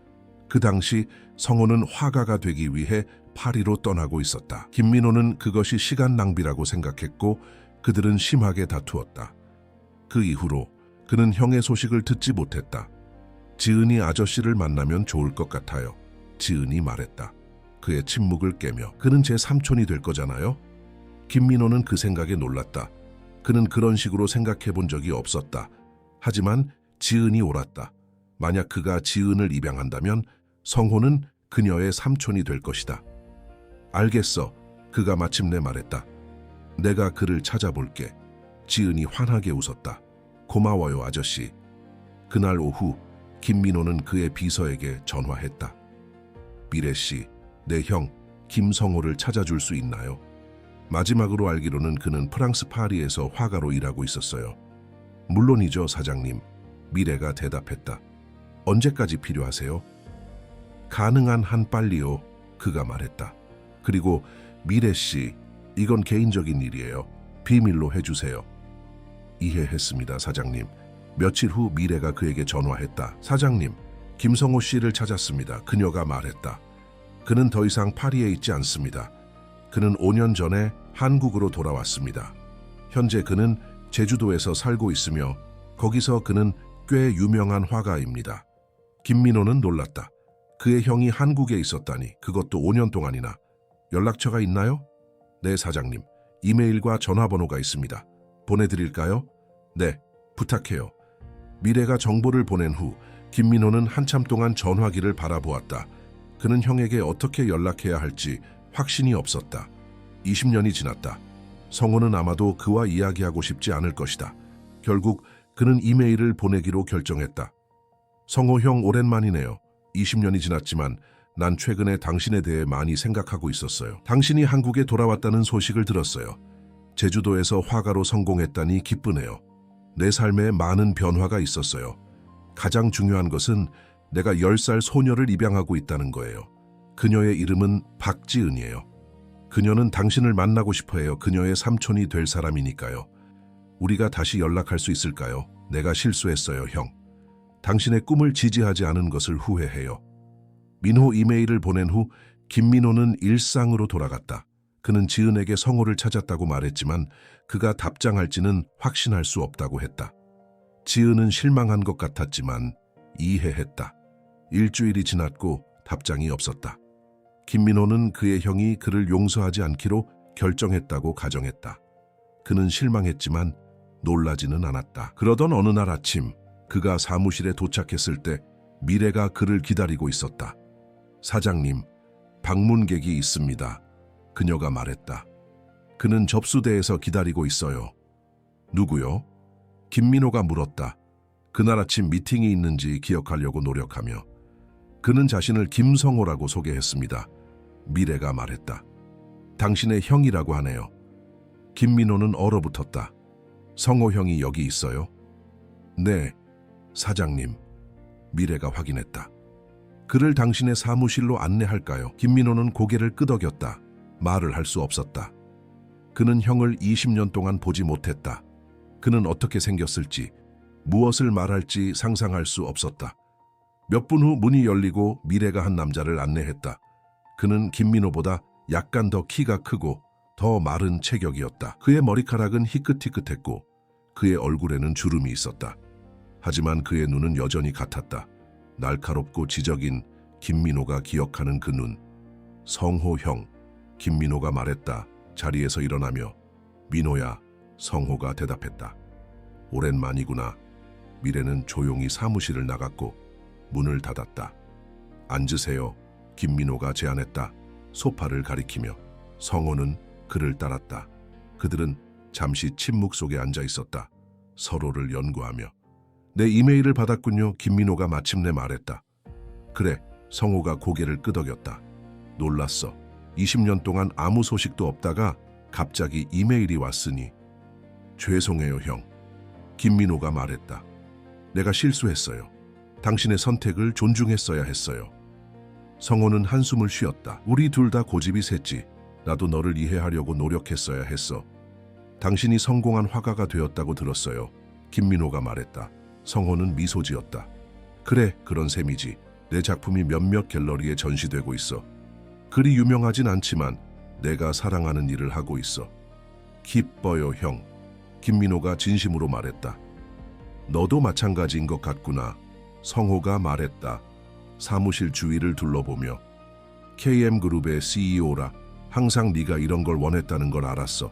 그 당시 성호는 화가가 되기 위해 파리로 떠나고 있었다. 김민호는 그것이 시간 낭비라고 생각했고 그들은 심하게 다투었다. 그 이후로 그는 형의 소식을 듣지 못했다. 지은이 아저씨를 만나면 좋을 것 같아요. 지은이 말했다. 그의 침묵을 깨며 그는 제 삼촌이 될 거잖아요? 김민호는 그 생각에 놀랐다. 그는 그런 식으로 생각해 본 적이 없었다. 하지만 지은이 옳았다. 만약 그가 지은을 입양한다면 성호는 그녀의 삼촌이 될 것이다. 알겠어. 그가 마침내 말했다. 내가 그를 찾아볼게. 지은이 환하게 웃었다. 고마워요, 아저씨. 그날 오후 김민호는 그의 비서에게 전화했다. 미래씨, 내 형 김성호를 찾아줄 수 있나요? 마지막으로 알기로는 그는 프랑스 파리에서 화가로 일하고 있었어요. 물론이죠, 사장님. 미래가 대답했다. 언제까지 필요하세요? 가능한 한 빨리요. 그가 말했다. 그리고 미래씨, 이건 개인적인 일이에요. 비밀로 해주세요. 이해했습니다, 사장님. 며칠 후 미래가 그에게 전화했다. 사장님, 김성호 씨를 찾았습니다. 그녀가 말했다. 그는 더 이상 파리에 있지 않습니다. 그는 5년 전에 한국으로 돌아왔습니다. 현재 그는 제주도에서 살고 있으며 거기서 그는 꽤 유명한 화가입니다. 김민호는 놀랐다. 그의 형이 한국에 있었다니, 그것도 5년 동안이나. 연락처가 있나요? 네, 사장님. 이메일과 전화번호가 있습니다. 보내드릴까요? 네, 부탁해요. 미래가 정보를 보낸 후 김민호는 한참 동안 전화기를 바라보았다. 그는 형에게 어떻게 연락해야 할지 확신이 없었다. 20년이 지났다. 성호는 아마도 그와 이야기하고 싶지 않을 것이다. 결국 그는 이메일을 보내기로 결정했다. 성호 형, 오랜만이네요. 20년이 지났지만 난 최근에 당신에 대해 많이 생각하고 있었어요. 당신이 한국에 돌아왔다는 소식을 들었어요. 제주도에서 화가로 성공했다니 기쁘네요. 내 삶에 많은 변화가 있었어요. 가장 중요한 것은 내가 10살 소녀를 입양하고 있다는 거예요. 그녀의 이름은 박지은이에요. 그녀는 당신을 만나고 싶어해요. 그녀의 삼촌이 될 사람이니까요. 우리가 다시 연락할 수 있을까요? 내가 실수했어요, 형. 당신의 꿈을 지지하지 않은 것을 후회해요. 민호 이메일을 보낸 후 김민호는 일상으로 돌아갔다. 그는 지은에게 성호를 찾았다고 말했지만 그가 답장할지는 확신할 수 없다고 했다. 지은은 실망한 것 같았지만 이해했다. 일주일이 지났고 답장이 없었다. 김민호는 그의 형이 그를 용서하지 않기로 결정했다고 가정했다. 그는 실망했지만 놀라지는 않았다. 그러던 어느 날 아침 그가 사무실에 도착했을 때 미래가 그를 기다리고 있었다. 사장님, 방문객이 있습니다. 그녀가 말했다. 그는 접수대에서 기다리고 있어요. 누구요? 김민호가 물었다. 그날 아침 미팅이 있는지 기억하려고 노력하며. 그는 자신을 김성호라고 소개했습니다. 미래가 말했다. 당신의 형이라고 하네요. 김민호는 얼어붙었다. 성호 형이 여기 있어요? 네, 사장님. 미래가 확인했다. 그를 당신의 사무실로 안내할까요? 김민호는 고개를 끄덕였다. 말을 할 수 없었다. 그는 형을 20년 동안 보지 못했다. 그는 어떻게 생겼을지, 무엇을 말할지 상상할 수 없었다. 몇 분 후 문이 열리고 미래가 한 남자를 안내했다. 그는 김민호보다 약간 더 키가 크고 더 마른 체격이었다. 그의 머리카락은 희끗희끗했고 그의 얼굴에는 주름이 있었다. 하지만 그의 눈은 여전히 같았다. 날카롭고 지적인 김민호가 기억하는 그 눈. 성호 형, 김민호가 말했다. 자리에서 일어나며. 민호야, 성호가 대답했다. 오랜만이구나. 미래는 조용히 사무실을 나갔고 문을 닫았다. 앉으세요. 김민호가 제안했다. 소파를 가리키며. 성호는 그를 따랐다. 그들은 잠시 침묵 속에 앉아 있었다. 서로를 연구하며. 내 이메일을 받았군요. 김민호가 마침내 말했다. 그래. 성호가 고개를 끄덕였다. 놀랐어. 20년 동안 아무 소식도 없다가 갑자기 이메일이 왔으니. 죄송해요, 형. 김민호가 말했다. 내가 실수했어요. 당신의 선택을 존중했어야 했어요. 성호는 한숨을 쉬었다. 우리 둘 다 고집이 셌지. 나도 너를 이해하려고 노력했어야 했어. 당신이 성공한 화가가 되었다고 들었어요. 김민호가 말했다. 성호는 미소 지었다. 그래, 그런 셈이지. 내 작품이 몇몇 갤러리에 전시되고 있어. 그리 유명하진 않지만 내가 사랑하는 일을 하고 있어. 기뻐요, 형. 김민호가 진심으로 말했다. 너도 마찬가지인 것 같구나. 성호가 말했다. 사무실 주위를 둘러보며. KM그룹의 CEO라. 항상 네가 이런 걸 원했다는 걸 알았어.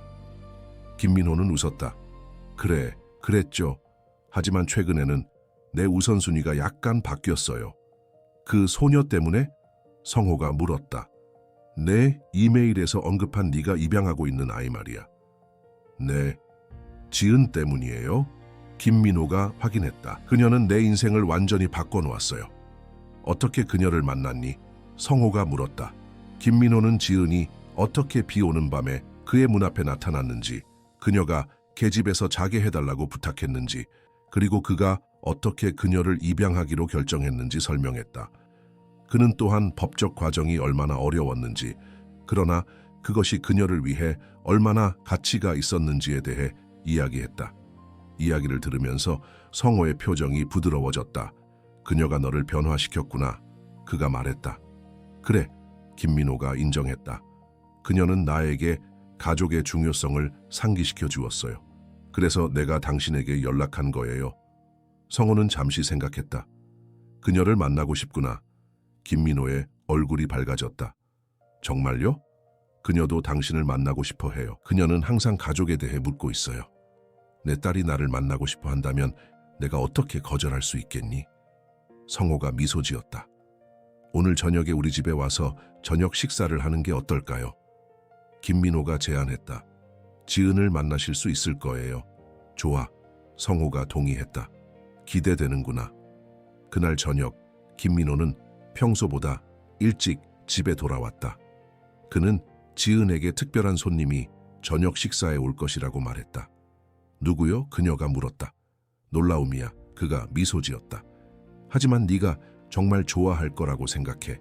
김민호는 웃었다. 그래, 그랬죠. 하지만 최근에는 내 우선순위가 약간 바뀌었어요. 그 소녀 때문에? 성호가 물었다. 내 이메일에서 언급한 네가 입양하고 있는 아이 말이야. 네, 지은 때문이에요? 김민호가 확인했다. 그녀는 내 인생을 완전히 바꿔놓았어요. 어떻게 그녀를 만났니? 성호가 물었다. 김민호는 지은이 어떻게 비 오는 밤에 그의 문 앞에 나타났는지, 그녀가 계집에서 자게 해달라고 부탁했는지, 그리고 그가 어떻게 그녀를 입양하기로 결정했는지 설명했다. 그는 또한 법적 과정이 얼마나 어려웠는지, 그러나 그것이 그녀를 위해 얼마나 가치가 있었는지에 대해 이야기했다. 이야기를 들으면서 성호의 표정이 부드러워졌다. 그녀가 너를 변화시켰구나. 그가 말했다. 그래, 김민호가 인정했다. 그녀는 나에게 가족의 중요성을 상기시켜 주었어요. 그래서 내가 당신에게 연락한 거예요. 성호는 잠시 생각했다. 그녀를 만나고 싶구나. 김민호의 얼굴이 밝아졌다. 정말요? 그녀도 당신을 만나고 싶어 해요. 그녀는 항상 가족에 대해 묻고 있어요. 내 딸이 나를 만나고 싶어 한다면 내가 어떻게 거절할 수 있겠니? 성호가 미소 지었다. 오늘 저녁에 우리 집에 와서 저녁 식사를 하는 게 어떨까요? 김민호가 제안했다. 지은을 만나실 수 있을 거예요. 좋아. 성호가 동의했다. 기대되는구나. 그날 저녁, 김민호는 평소보다 일찍 집에 돌아왔다. 그는 지은에게 특별한 손님이 저녁 식사에 올 것이라고 말했다. 누구요? 그녀가 물었다. 놀라움이야. 그가 미소 지었다. 하지만 네가 정말 좋아할 거라고 생각해.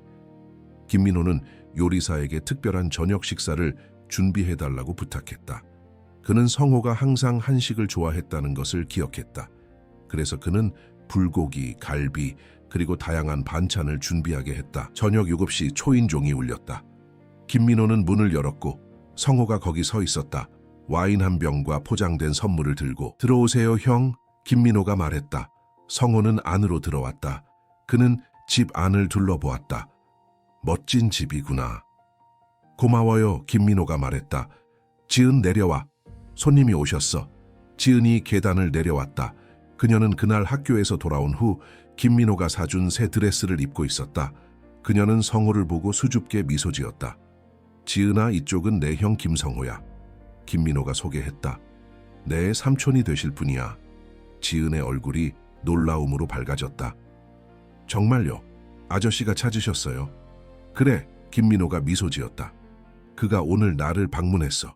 김민호는 요리사에게 특별한 저녁 식사를 준비해달라고 부탁했다. 그는 성호가 항상 한식을 좋아했다는 것을 기억했다. 그래서 그는 불고기, 갈비, 그리고 다양한 반찬을 준비하게 했다. 저녁 7시 초인종이 울렸다. 김민호는 문을 열었고 성호가 거기 서 있었다. 와인 한 병과 포장된 선물을 들고. 들어오세요, 형. 김민호가 말했다. 성호는 안으로 들어왔다. 그는 집 안을 둘러보았다. 멋진 집이구나. 고마워요, 김민호가 말했다. 지은 내려와. 손님이 오셨어. 지은이 계단을 내려왔다. 그녀는 그날 학교에서 돌아온 후 김민호가 사준 새 드레스를 입고 있었다. 그녀는 성호를 보고 수줍게 미소 지었다. 지은아, 이쪽은 내 형 김성호야. 김민호가 소개했다. 내 삼촌이 되실 분이야. 지은의 얼굴이 놀라움으로 밝아졌다. 정말요? 아저씨가 찾으셨어요? 그래, 김민호가 미소 지었다. 그가 오늘 나를 방문했어.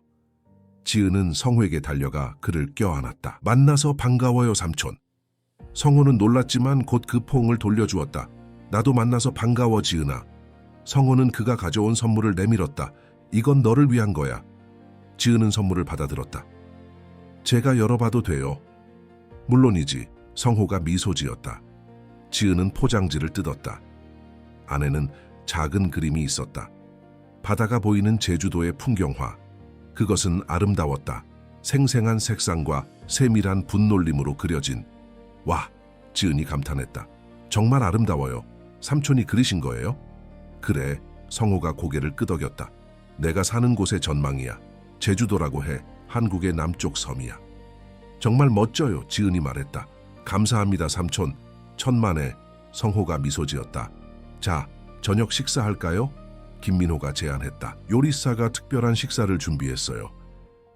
지은은 성호에게 달려가 그를 껴안았다. 만나서 반가워요, 삼촌. 성호는 놀랐지만 곧 그 포옹을 돌려주었다. 나도 만나서 반가워, 지은아. 성호는 그가 가져온 선물을 내밀었다. 이건 너를 위한 거야. 지은은 선물을 받아들었다. 제가 열어봐도 돼요? 물론이지. 성호가 미소 지었다. 지은은 포장지를 뜯었다. 안에는 작은 그림이 있었다. 바다가 보이는 제주도의 풍경화. 그것은 아름다웠다. 생생한 색상과 세밀한 붓놀림으로 그려진. 와, 지은이 감탄했다. 정말 아름다워요. 삼촌이 그리신 거예요? 그래, 성호가 고개를 끄덕였다. 내가 사는 곳의 전망이야. 제주도라고 해. 한국의 남쪽 섬이야. 정말 멋져요, 지은이 말했다. 감사합니다, 삼촌. 천만에. 성호가 미소 지었다. 자, 저녁 식사할까요? 김민호가 제안했다. 요리사가 특별한 식사를 준비했어요.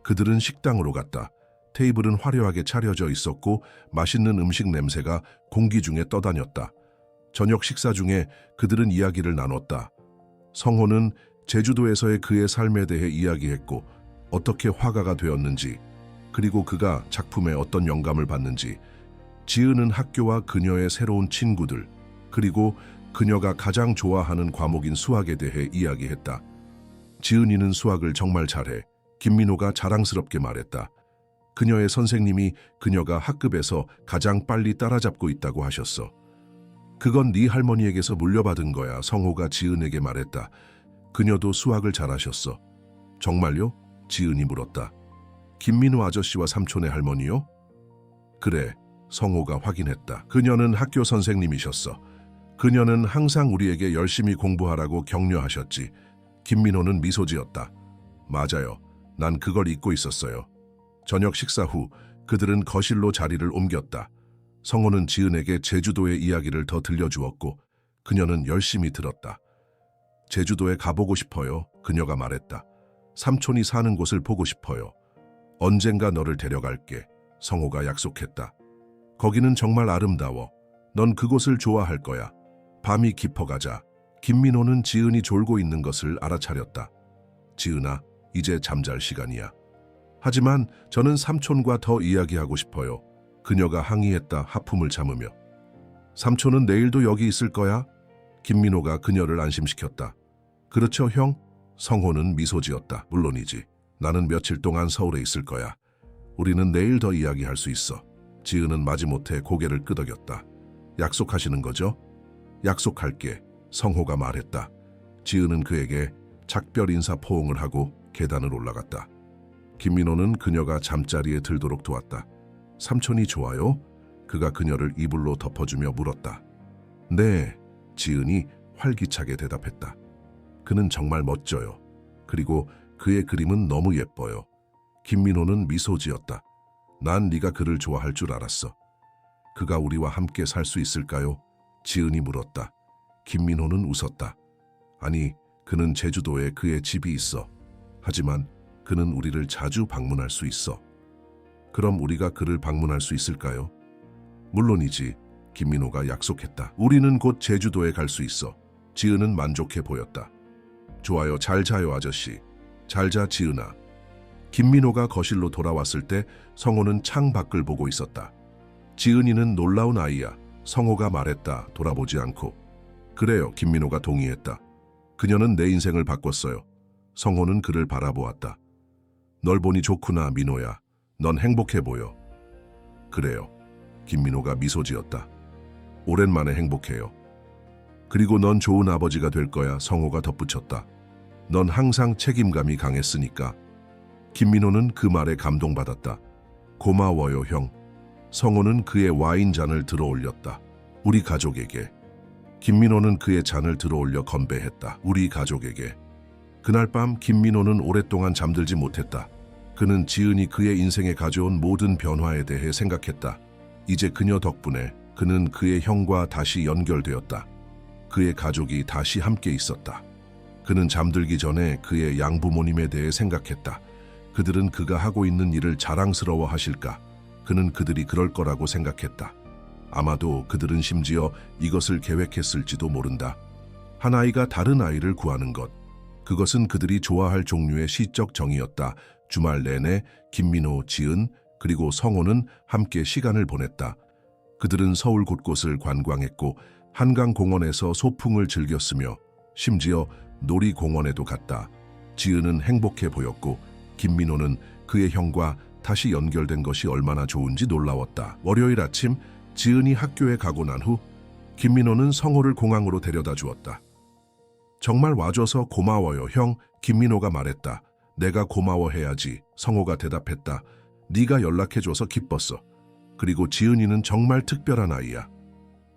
그들은 식당으로 갔다. 테이블은 화려하게 차려져 있었고 맛있는 음식 냄새가 공기 중에 떠다녔다. 저녁 식사 중에 그들은 이야기를 나눴다. 성호는 제주도에서의 그의 삶에 대해 이야기했고 어떻게 화가가 되었는지, 그리고 그가 작품에 어떤 영감을 받는지, 지은은 학교와 그녀의 새로운 친구들, 그리고 그녀가 가장 좋아하는 과목인 수학에 대해 이야기했다. 지은이는 수학을 정말 잘해. 김민호가 자랑스럽게 말했다. 그녀의 선생님이 그녀가 학급에서 가장 빨리 따라잡고 있다고 하셨어. 그건 네 할머니에게서 물려받은 거야, 성호가 지은에게 말했다. 그녀도 수학을 잘하셨어. 정말요? 지은이 물었다. 김민호 아저씨와 삼촌의 할머니요? 그래, 성호가 확인했다. 그녀는 학교 선생님이셨어. 그녀는 항상 우리에게 열심히 공부하라고 격려하셨지. 김민호는 미소 지었다. 맞아요. 난 그걸 잊고 있었어요. 저녁 식사 후 그들은 거실로 자리를 옮겼다. 성호는 지은에게 제주도의 이야기를 더 들려주었고 그녀는 열심히 들었다. 제주도에 가보고 싶어요. 그녀가 말했다. 삼촌이 사는 곳을 보고 싶어요. 언젠가 너를 데려갈게. 성호가 약속했다. 거기는 정말 아름다워. 넌 그곳을 좋아할 거야. 밤이 깊어가자 김민호는 지은이 졸고 있는 것을 알아차렸다. 지은아, 이제 잠잘 시간이야. 하지만 저는 삼촌과 더 이야기하고 싶어요. 그녀가 항의했다. 하품을 참으며. 삼촌은 내일도 여기 있을 거야? 김민호가 그녀를 안심시켰다. 그렇죠, 형? 성호는 미소 지었다. 물론이지. 나는 며칠 동안 서울에 있을 거야. 우리는 내일 더 이야기할 수 있어. 지은은 마지못해 고개를 끄덕였다. 약속하시는 거죠? 약속할게. 성호가 말했다. 지은은 그에게 작별 인사 포옹을 하고 계단을 올라갔다. 김민호는 그녀가 잠자리에 들도록 도왔다. 삼촌이 좋아요? 그가 그녀를 이불로 덮어주며 물었다. 네, 지은이 활기차게 대답했다. 그는 정말 멋져요. 그리고 그의 그림은 너무 예뻐요. 김민호는 미소 지었다. 난 네가 그를 좋아할 줄 알았어. 그가 우리와 함께 살 수 있을까요? 지은이 물었다. 김민호는 웃었다. 아니, 그는 제주도에 그의 집이 있어. 하지만 그는 우리를 자주 방문할 수 있어. 그럼 우리가 그를 방문할 수 있을까요? 물론이지. 김민호가 약속했다. 우리는 곧 제주도에 갈 수 있어. 지은은 만족해 보였다. 좋아요. 잘 자요, 아저씨. 잘 자, 지은아. 김민호가 거실로 돌아왔을 때 성호는 창 밖을 보고 있었다. 지은이는 놀라운 아이야. 성호가 말했다. 돌아보지 않고. 그래요. 김민호가 동의했다. 그녀는 내 인생을 바꿨어요. 성호는 그를 바라보았다. 널 보니 좋구나, 민호야. 넌 행복해 보여. 그래요. 김민호가 미소 지었다. 오랜만에 행복해요. 그리고 넌 좋은 아버지가 될 거야, 성호가 덧붙였다. 넌 항상 책임감이 강했으니까. 김민호는 그 말에 감동받았다. 고마워요, 형. 성호는 그의 와인잔을 들어 올렸다. 우리 가족에게. 김민호는 그의 잔을 들어 올려 건배했다. 우리 가족에게. 그날 밤 김민호는 오랫동안 잠들지 못했다. 그는 지은이 그의 인생에 가져온 모든 변화에 대해 생각했다. 이제 그녀 덕분에 그는 그의 형과 다시 연결되었다. 그의 가족이 다시 함께 있었다. 그는 잠들기 전에 그의 양부모님에 대해 생각했다. 그들은 그가 하고 있는 일을 자랑스러워 하실까? 그는 그들이 그럴 거라고 생각했다. 아마도 그들은 심지어 이것을 계획했을지도 모른다. 한 아이가 다른 아이를 구하는 것. 그것은 그들이 좋아할 종류의 시적 정이었다. 주말 내내 김민호, 지은, 그리고 성호는 함께 시간을 보냈다. 그들은 서울 곳곳을 관광했고 한강공원에서 소풍을 즐겼으며 심지어 놀이공원에도 갔다. 지은은 행복해 보였고 김민호는 그의 형과 다시 연결된 것이 얼마나 좋은지 놀라웠다. 월요일 아침 지은이 학교에 가고 난 후 김민호는 성호를 공항으로 데려다 주었다. 정말 와줘서 고마워요, 형. 김민호가 말했다. 내가 고마워해야지. 성호가 대답했다. 네가 연락해줘서 기뻤어. 그리고 지은이는 정말 특별한 아이야.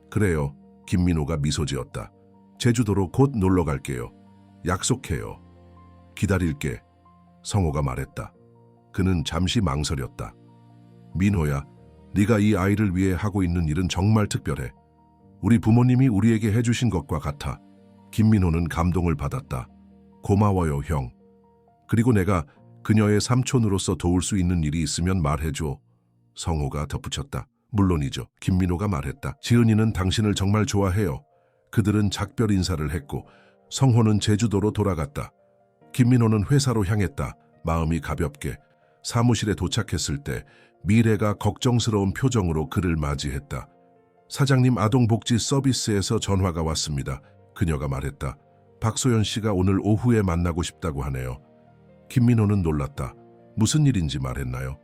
그래요. 김민호가 미소 지었다. 제주도로 곧 놀러 갈게요. 약속해요. 기다릴게. 성호가 말했다. 그는 잠시 망설였다. 민호야, 네가 이 아이를 위해 하고 있는 일은 정말 특별해. 우리 부모님이 우리에게 해주신 것과 같아. 김민호는 감동을 받았다. 고마워요, 형. 그리고 내가 그녀의 삼촌으로서 도울 수 있는 일이 있으면 말해줘. 성호가 덧붙였다. 물론이죠. 김민호가 말했다. 지은이는 당신을 정말 좋아해요. 그들은 작별 인사를 했고 성호는 제주도로 돌아갔다. 김민호는 회사로 향했다. 마음이 가볍게. 사무실에 도착했을 때 미래가 걱정스러운 표정으로 그를 맞이했다. 사장님, 아동복지 서비스에서 전화가 왔습니다. 그녀가 말했다. 박소연 씨가 오늘 오후에 만나고 싶다고 하네요. 김민호는 놀랐다. 무슨 일인지 말했나요?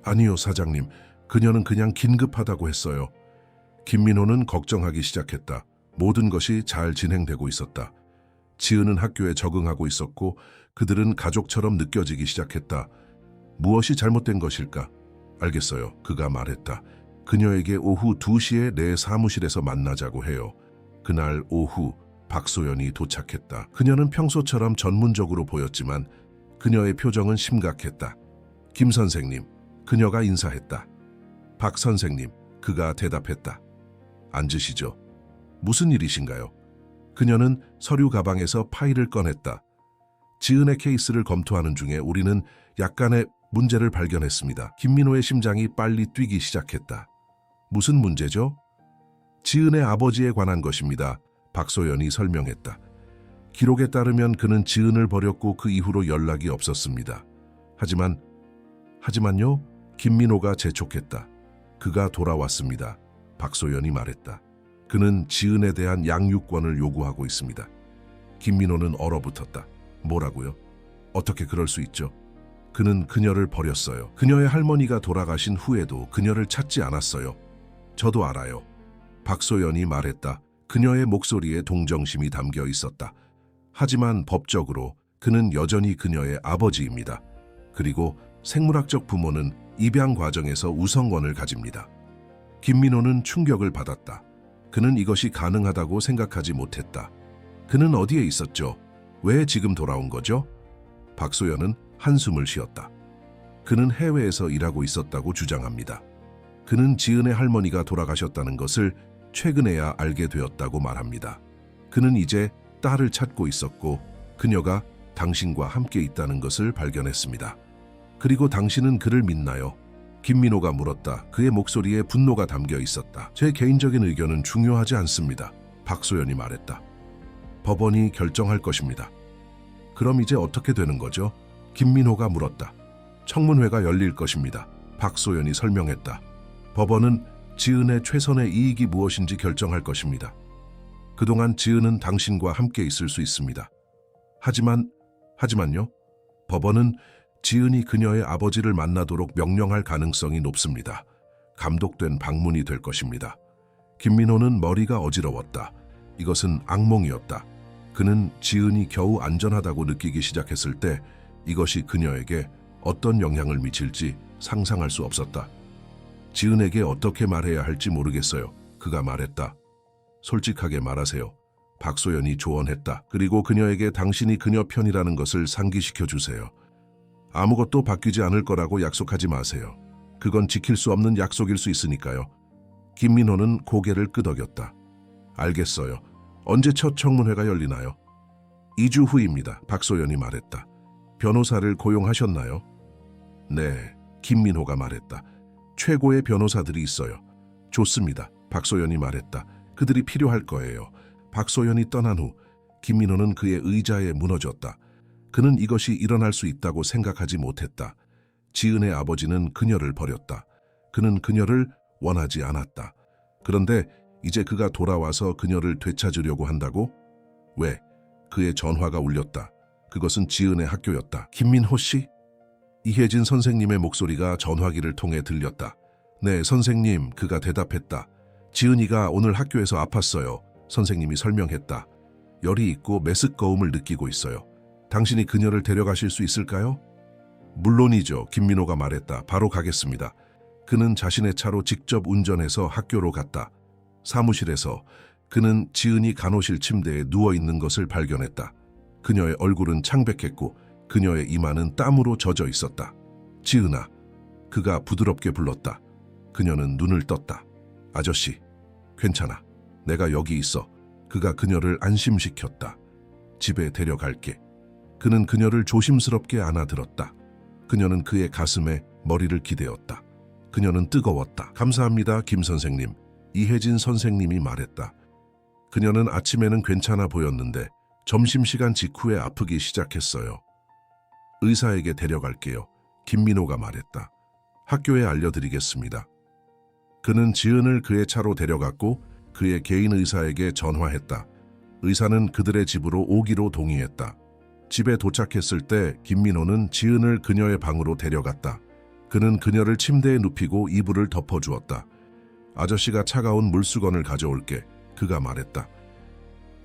아니요, 사장님. 그녀는 그냥 긴급하다고 했어요. 김민호는 걱정하기 시작했다. 모든 것이 잘 진행되고 있었다. 지은은 학교에 적응하고 있었고 그들은 가족처럼 느껴지기 시작했다. 무엇이 잘못된 것일까? 알겠어요. 그가 말했다. 그녀에게 오후 2시에 내 사무실에서 만나자고 해요. 그날 오후 박소연이 도착했다. 그녀는 평소처럼 전문적으로 보였지만 그녀의 표정은 심각했다. 김 선생님, 그녀가 인사했다. 박 선생님, 그가 대답했다. 앉으시죠. 무슨 일이신가요? 그녀는 서류 가방에서 파일을 꺼냈다. 지은의 케이스를 검토하는 중에 우리는 약간의 문제를 발견했습니다. 김민호의 심장이 빨리 뛰기 시작했다. 무슨 문제죠? 지은의 아버지에 관한 것입니다. 박소연이 설명했다. 기록에 따르면 그는 지은을 버렸고 그 이후로 연락이 없었습니다. 하지만요? 김민호가 재촉했다. 그가 돌아왔습니다. 박소연이 말했다. 그는 지은에 대한 양육권을 요구하고 있습니다. 김민호는 얼어붙었다. 뭐라고요? 어떻게 그럴 수 있죠? 그는 그녀를 버렸어요. 그녀의 할머니가 돌아가신 후에도 그녀를 찾지 않았어요. 저도 알아요. 박소연이 말했다. 그녀의 목소리에 동정심이 담겨 있었다. 하지만 법적으로 그는 여전히 그녀의 아버지입니다. 그리고 생물학적 부모는 입양 과정에서 우선권을 가집니다. 김민호는 충격을 받았다. 그는 이것이 가능하다고 생각하지 못했다. 그는 어디에 있었죠? 왜 지금 돌아온 거죠? 박소연은 한숨을 쉬었다. 그는 해외에서 일하고 있었다고 주장합니다. 그는 지은의 할머니가 돌아가셨다는 것을 최근에야 알게 되었다고 말합니다. 그는 이제 딸을 찾고 있었고 그녀가 당신과 함께 있다는 것을 발견했습니다. 그리고 당신은 그를 믿나요? 김민호가 물었다. 그의 목소리에 분노가 담겨 있었다. 제 개인적인 의견은 중요하지 않습니다. 박소연이 말했다. 법원이 결정할 것입니다. 그럼 이제 어떻게 되는 거죠? 김민호가 물었다. 청문회가 열릴 것입니다. 박소연이 설명했다. 법원은 지은의 최선의 이익이 무엇인지 결정할 것입니다. 그동안 지은은 당신과 함께 있을 수 있습니다. 하지만요? 법원은 지은이 그녀의 아버지를 만나도록 명령할 가능성이 높습니다. 감독된 방문이 될 것입니다. 김민호는 머리가 어지러웠다. 이것은 악몽이었다. 그는 지은이 겨우 안전하다고 느끼기 시작했을 때 이것이 그녀에게 어떤 영향을 미칠지 상상할 수 없었다. 지은에게 어떻게 말해야 할지 모르겠어요. 그가 말했다. 솔직하게 말하세요. 박소연이 조언했다. 그리고 그녀에게 당신이 그녀 편이라는 것을 상기시켜 주세요. 아무것도 바뀌지 않을 거라고 약속하지 마세요. 그건 지킬 수 없는 약속일 수 있으니까요. 김민호는 고개를 끄덕였다. 알겠어요. 언제 첫 청문회가 열리나요? 2주 후입니다. 박소연이 말했다. 변호사를 고용하셨나요? 네, 김민호가 말했다. 최고의 변호사들이 있어요. 좋습니다. 박소연이 말했다. 그들이 필요할 거예요. 박소연이 떠난 후 김민호는 그의 의자에 무너졌다. 그는 이것이 일어날 수 있다고 생각하지 못했다. 지은의 아버지는 그녀를 버렸다. 그는 그녀를 원하지 않았다. 그런데 이제 그가 돌아와서 그녀를 되찾으려고 한다고? 왜? 그의 전화가 울렸다. 그것은 지은의 학교였다. 김민호 씨? 이혜진 선생님의 목소리가 전화기를 통해 들렸다. 네, 선생님, 그가 대답했다. 지은이가 오늘 학교에서 아팠어요. 선생님이 설명했다. 열이 있고 메스꺼움을 느끼고 있어요. 당신이 그녀를 데려가실 수 있을까요? 물론이죠. 김민호가 말했다. 바로 가겠습니다. 그는 자신의 차로 직접 운전해서 학교로 갔다. 사무실에서 그는 지은이 간호실 침대에 누워있는 것을 발견했다. 그녀의 얼굴은 창백했고 그녀의 이마는 땀으로 젖어 있었다. 지은아, 그가 부드럽게 불렀다. 그녀는 눈을 떴다. 아저씨, 괜찮아. 내가 여기 있어. 그가 그녀를 안심시켰다. 집에 데려갈게. 그는 그녀를 조심스럽게 안아들었다. 그녀는 그의 가슴에 머리를 기대었다. 그녀는 뜨거웠다. 감사합니다, 김 선생님. 이혜진 선생님이 말했다. 그녀는 아침에는 괜찮아 보였는데 점심시간 직후에 아프기 시작했어요. 의사에게 데려갈게요. 김민호가 말했다. 학교에 알려드리겠습니다. 그는 지은을 그의 차로 데려갔고 그의 개인 의사에게 전화했다. 의사는 그들의 집으로 오기로 동의했다. 집에 도착했을 때 김민호는 지은을 그녀의 방으로 데려갔다. 그는 그녀를 침대에 눕히고 이불을 덮어주었다. 아저씨가 차가운 물수건을 가져올게. 그가 말했다.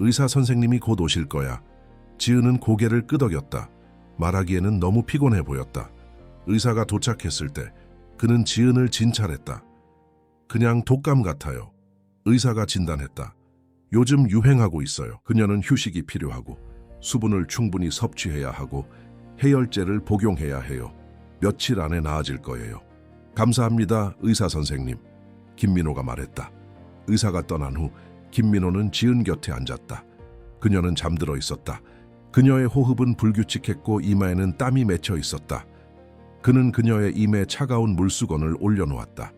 의사 선생님이 곧 오실 거야. 지은은 고개를 끄덕였다. 말하기에는 너무 피곤해 보였다. 의사가 도착했을 때 그는 지은을 진찰했다. 그냥 독감 같아요. 의사가 진단했다. 요즘 유행하고 있어요. 그녀는 휴식이 필요하고 수분을 충분히 섭취해야 하고 해열제를 복용해야 해요. 며칠 안에 나아질 거예요. 감사합니다, 의사 선생님. 김민호가 말했다. 의사가 떠난 후 김민호는 지은 곁에 앉았다. 그녀는 잠들어 있었다. 그녀의 호흡은 불규칙했고 이마에는 땀이 맺혀 있었다. 그는 그녀의 임에 차가운 물수건을 올려놓았다.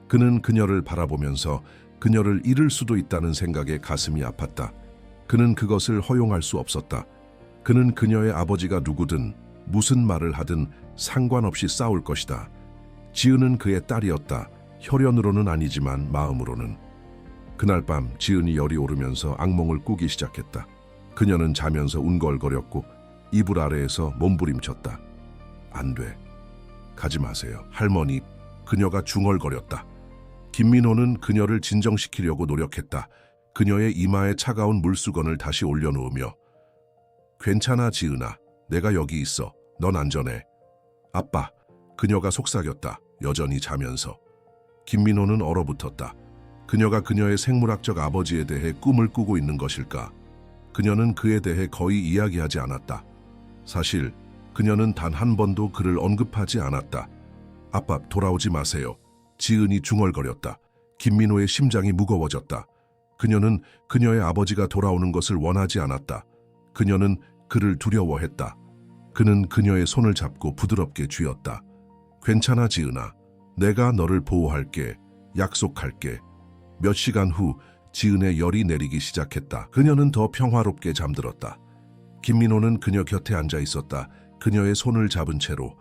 그는 그녀를 바라보면서 그녀를 잃을 수도 있다는 생각에 가슴이 아팠다. 그는 그것을 허용할 수 없었다. 그는 그녀의 아버지가 누구든 무슨 말을 하든 상관없이 싸울 것이다. 지은은 그의 딸이었다. 혈연으로는 아니지만 마음으로는. 그날 밤 지은이 열이 오르면서 악몽을 꾸기 시작했다. 그녀는 자면서 운걸거렸고 이불 아래에서 몸부림쳤다. 안 돼. 가지 마세요. 할머니. 그녀가 중얼거렸다. 김민호는 그녀를 진정시키려고 노력했다. 그녀의 이마에 차가운 물수건을 다시 올려놓으며 괜찮아, 지은아. 내가 여기 있어. 넌 안전해. 아빠. 그녀가 속삭였다. 여전히 자면서. 김민호는 얼어붙었다. 그녀가 그녀의 생물학적 아버지에 대해 꿈을 꾸고 있는 것일까? 그녀는 그에 대해 거의 이야기하지 않았다. 사실 그녀는 단 한 번도 그를 언급하지 않았다. 아빠, 돌아오지 마세요. 지은이 중얼거렸다. 김민호의 심장이 무거워졌다. 그녀는 그녀의 아버지가 돌아오는 것을 원하지 않았다. 그녀는 그를 두려워했다. 그는 그녀의 손을 잡고 부드럽게 쥐었다. 괜찮아, 지은아. 내가 너를 보호할게. 약속할게. 몇 시간 후 지은의 열이 내리기 시작했다. 그녀는 더 평화롭게 잠들었다. 김민호는 그녀 곁에 앉아 있었다. 그녀의 손을 잡은 채로.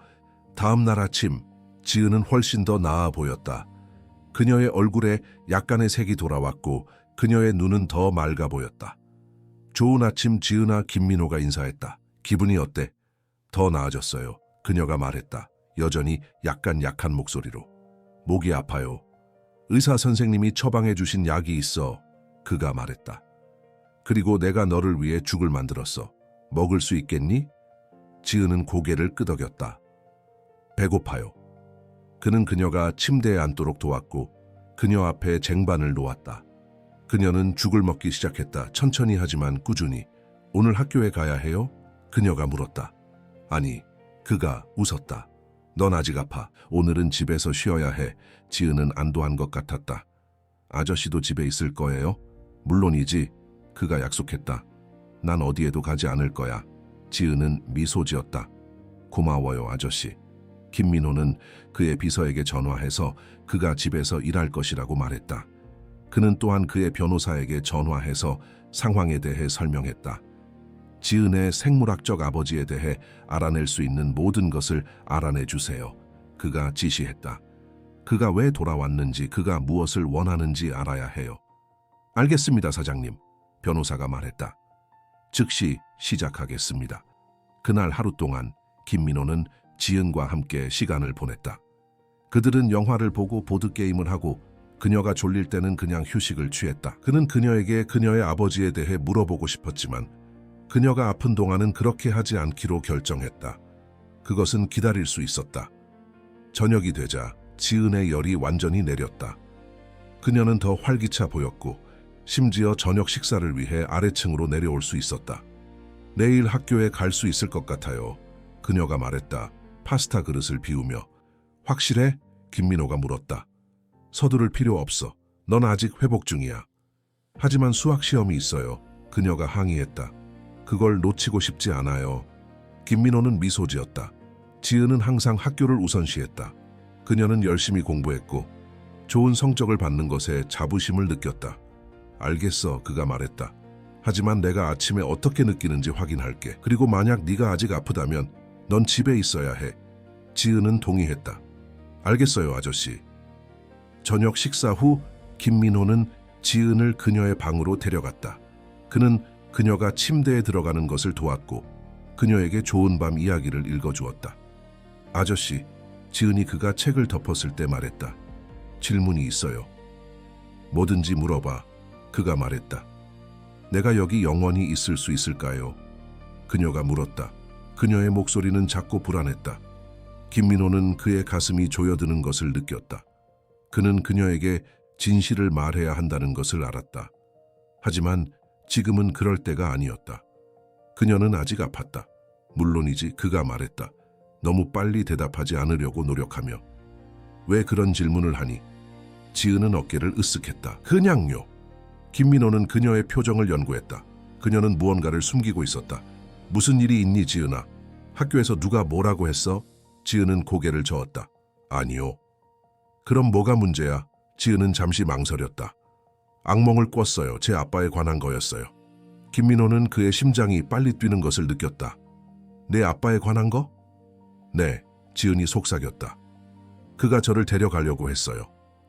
다음 날 아침 지은은 훨씬 더 나아 보였다. 그녀의 얼굴에 약간의 색이 돌아왔고 그녀의 눈은 더 맑아 보였다. 좋은 아침, 지은아. 김민호가 인사했다. 기분이 어때? 더 나아졌어요. 그녀가 말했다. 여전히 약간 약한 목소리로. 목이 아파요. 의사 선생님이 처방해 주신 약이 있어. 그가 말했다. 그리고 내가 너를 위해 죽을 만들었어. 먹을 수 있겠니? 지은은 고개를 끄덕였다. 배고파요. 그는 그녀가 침대에 앉도록 도왔고 그녀 앞에 쟁반을 놓았다. 그녀는 죽을 먹기 시작했다. 천천히 하지만 꾸준히. 오늘 학교에 가야 해요? 그녀가 물었다. 아니, 그가 웃었다. 넌 아직 아파. 오늘은 집에서 쉬어야 해. 지은은 안도한 것 같았다. 아저씨도 집에 있을 거예요? 물론이지. 그가 약속했다. 난 어디에도 가지 않을 거야. 지은은 미소 지었다. 고마워요, 아저씨. 김민호는 그의 비서에게 전화해서 그가 집에서 일할 것이라고 말했다. 그는 또한 그의 변호사에게 전화해서 상황에 대해 설명했다. 지은의 생물학적 아버지에 대해 알아낼 수 있는 모든 것을 알아내 주세요. 그가 지시했다. 그가 왜 돌아왔는지, 그가 무엇을 원하는지 알아야 해요. 알겠습니다, 사장님. 변호사가 말했다. 즉시 시작하겠습니다. 그날 하루 동안 김민호는 지은과 함께 시간을 보냈다. 그들은 영화를 보고 보드게임을 하고 그녀가 졸릴 때는 그냥 휴식을 취했다. 그는 그녀에게 그녀의 아버지에 대해 물어보고 싶었지만 그녀가 아픈 동안은 그렇게 하지 않기로 결정했다. 그것은 기다릴 수 있었다. 저녁이 되자 지은의 열이 완전히 내렸다. 그녀는 더 활기차 보였고 심지어 저녁 식사를 위해 아래층으로 내려올 수 있었다. 내일 학교에 갈 수 있을 것 같아요. 그녀가 말했다. 파스타 그릇을 비우며. 확실해? 김민호가 물었다. 서두를 필요 없어. 넌 아직 회복 중이야. 하지만 수학 시험이 있어요. 그녀가 항의했다. 그걸 놓치고 싶지 않아요. 김민호는 미소 지었다. 지은은 항상 학교를 우선시했다. 그녀는 열심히 공부했고 좋은 성적을 받는 것에 자부심을 느꼈다. 알겠어, 그가 말했다. 하지만 내가 아침에 어떻게 느끼는지 확인할게. 그리고 만약 네가 아직 아프다면 넌 집에 있어야 해. 지은은 동의했다. 알겠어요, 아저씨. 저녁 식사 후 김민호는 지은을 그녀의 방으로 데려갔다. 그는 그녀가 침대에 들어가는 것을 도왔고 그녀에게 좋은 밤 이야기를 읽어주었다. 아저씨, 지은이 그가 책을 덮었을 때 말했다. 질문이 있어요. 뭐든지 물어봐. 그가 말했다. 내가 여기 영원히 있을 수 있을까요? 그녀가 물었다. 그녀의 목소리는 작고 불안했다. 김민호는 그의 가슴이 조여드는 것을 느꼈다. 그는 그녀에게 진실을 말해야 한다는 것을 알았다. 하지만 지금은 그럴 때가 아니었다. 그녀는 아직 아팠다. 물론이지, 그가 말했다. 너무 빨리 대답하지 않으려고 노력하며. 왜 그런 질문을 하니? 지은은 어깨를 으쓱했다. 그냥요. 김민호는 그녀의 표정을 연구했다. 그녀는 무언가를 숨기고 있었다. 무슨 일이 있니, 지은아? 학교에서 누가 뭐라고 했어? 지은은 고개를 저었다. 아니요. 그럼 뭐가 문제야? 지은은 잠시 망설였다. 악몽을 꿨어요. 제 아빠에 관한 거였어요. 김민호는 그의 심장이 빨리 뛰는 것을 느꼈다. 내 아빠에 관한 거? 네, 지은이 속삭였다. 그가 저를 데려가려고 했어요.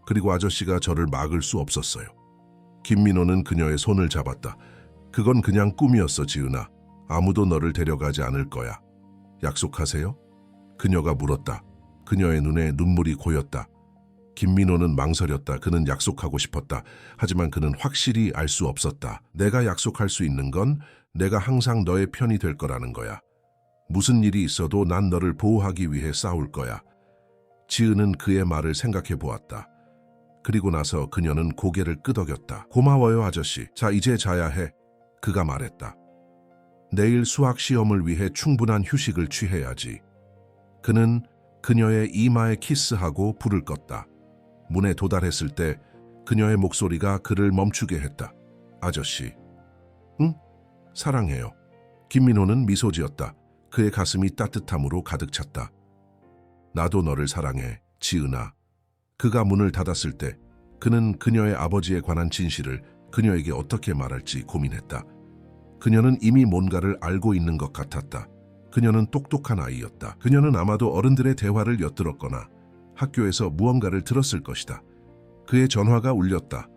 그리고 아저씨가 저를 막을 수 없었어요. 김민호는 그녀의 손을 잡았다. 그건 그냥 꿈이었어, 지은아. 아무도 너를 데려가지 않을 거야. 약속하세요? 그녀가 물었다. 그녀의 눈에 눈물이 고였다. 김민호는 망설였다. 그는 약속하고 싶었다. 하지만 그는 확실히 알 수 없었다. 내가 약속할 수 있는 건 내가 항상 너의 편이 될 거라는 거야. 무슨 일이 있어도 난 너를 보호하기 위해 싸울 거야. 지은은 그의 말을 생각해 보았다. 그리고 나서 그녀는 고개를 끄덕였다. 고마워요, 아저씨. 자, 이제 자야 해. 그가 말했다. 내일 수학 시험을 위해 충분한 휴식을 취해야지. 그는 그녀의 이마에 키스하고 불을 껐다. 문에 도달했을 때 그녀의 목소리가 그를 멈추게 했다. 아저씨. 응? 사랑해요. 김민호는 미소 지었다. 그의 가슴이 따뜻함으로 가득 찼다. 나도 너를 사랑해, 지은아. 그가 문을 닫았을 때 그는 그녀의 아버지에 관한 진실을 그녀에게 어떻게 말할지 고민했다. 그녀는 이미 뭔가를 알고 있는 것 같았다. 그녀는 똑똑한 아이였다. 그녀는 아마도 어른들의 대화를 엿들었거나 학교에서 무언가를 들었을 것이다. 그의 전화가 울렸다.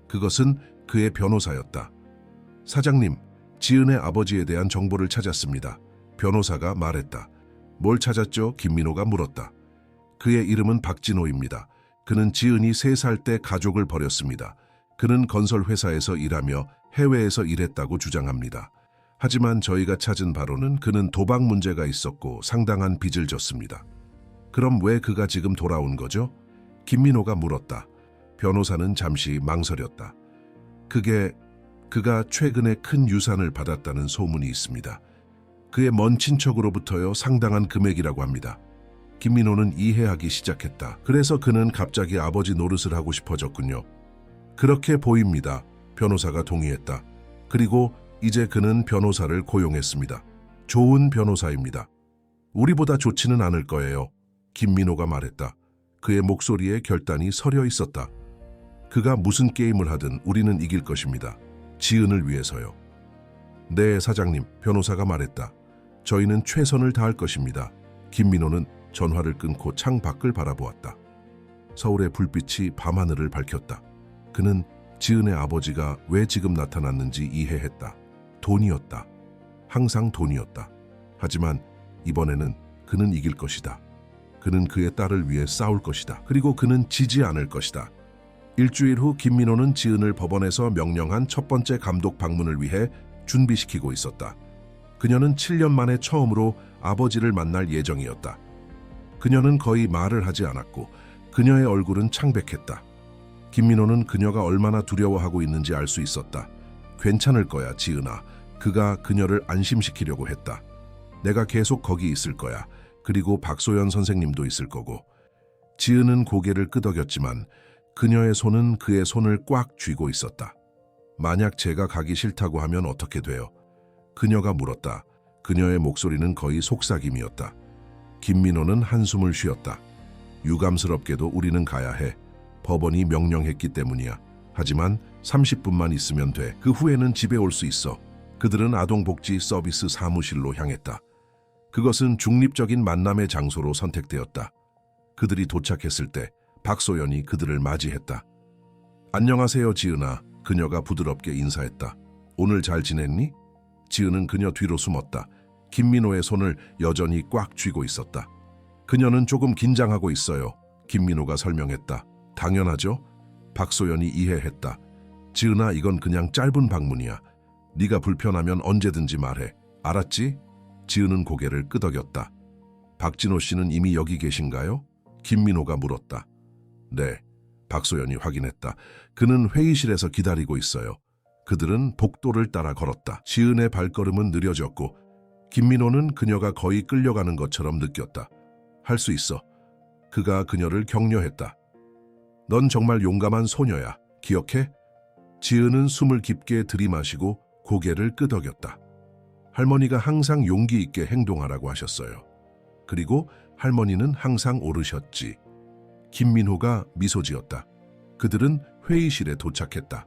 그것은 그의 변호사였다. 사장님, 지은의 아버지에 대한 정보를 찾았습니다. 변호사가 말했다. 뭘 찾았죠? 김민호가 물었다. 그의 이름은 박진호입니다. 그는 지은이 3살 때 가족을 버렸습니다. 그는 건설회사에서 일하며 해외에서 일했다고 주장합니다. 하지만 저희가 찾은 바로는 그는 도박 문제가 있었고 상당한 빚을 졌습니다. 그럼 왜 그가 지금 돌아온 거죠? 김민호가 물었다. 변호사는 잠시 망설였다. 그가 최근에 큰 유산을 받았다는 소문이 있습니다. 그의 먼 친척으로부터요, 상당한 금액이라고 합니다. 김민호는 이해하기 시작했다. 그래서 그는 갑자기 아버지 노릇을 하고 싶어졌군요. 그렇게 보입니다. 변호사가 동의했다. 그리고 이제 그는 변호사를 고용했습니다. 좋은 변호사입니다. 우리보다 좋지는 않을 거예요. 김민호가 말했다. 그의 목소리에 결단이 서려 있었다. 그가 무슨 게임을 하든 우리는 이길 것입니다. 지은을 위해서요. 네, 사장님, 변호사가 말했다. 저희는 최선을 다할 것입니다. 김민호는 전화를 끊고 창 밖을 바라보았다. 서울의 불빛이 밤하늘을 밝혔다. 그는 지은의 아버지가 왜 지금 나타났는지 이해했다. 돈이었다. 항상 돈이었다. 하지만 이번에는 그는 이길 것이다. 그는 그의 딸을 위해 싸울 것이다. 그리고 그는 지지 않을 것이다. 일주일 후 김민호는 지은을 법원에서 명령한 첫 번째 감독 방문을 위해 준비시키고 있었다. 그녀는 7년 만에 처음으로 아버지를 만날 예정이었다. 그녀는 거의 말을 하지 않았고 그녀의 얼굴은 창백했다. 김민호는 그녀가 얼마나 두려워하고 있는지 알 수 있었다. 괜찮을 거야, 지은아. 그가 그녀를 안심시키려고 했다. 내가 계속 거기 있을 거야. 그리고 박소연 선생님도 있을 거고. 지은은 고개를 끄덕였지만 그녀의 손은 그의 손을 꽉 쥐고 있었다. 만약 제가 가기 싫다고 하면 어떻게 돼요? 그녀가 물었다. 그녀의 목소리는 거의 속삭임이었다. 김민호는 한숨을 쉬었다. 유감스럽게도 우리는 가야 해. 법원이 명령했기 때문이야. 하지만 30분만 있으면 돼. 그 후에는 집에 올 수 있어. 그들은 아동복지 서비스 사무실로 향했다. 그것은 중립적인 만남의 장소로 선택되었다. 그들이 도착했을 때 박소연이 그들을 맞이했다. 안녕하세요, 지은아. 그녀가 부드럽게 인사했다. 오늘 잘 지냈니? 지은은 그녀 뒤로 숨었다. 김민호의 손을 여전히 꽉 쥐고 있었다. 그녀는 조금 긴장하고 있어요. 김민호가 설명했다. 당연하죠. 박소연이 이해했다. 지은아, 이건 그냥 짧은 방문이야. 네가 불편하면 언제든지 말해. 알았지? 지은은 고개를 끄덕였다. 박진호 씨는 이미 여기 계신가요? 김민호가 물었다. 네, 박소연이 확인했다. 그는 회의실에서 기다리고 있어요. 그들은 복도를 따라 걸었다. 지은의 발걸음은 느려졌고 김민호는 그녀가 거의 끌려가는 것처럼 느꼈다. 할 수 있어. 그가 그녀를 격려했다. 넌 정말 용감한 소녀야. 기억해? 지은은 숨을 깊게 들이마시고 고개를 끄덕였다. 할머니가 항상 용기 있게 행동하라고 하셨어요. 그리고 할머니는 항상 오르셨지. 김민호가 미소 지었다. 그들은 회의실에 도착했다.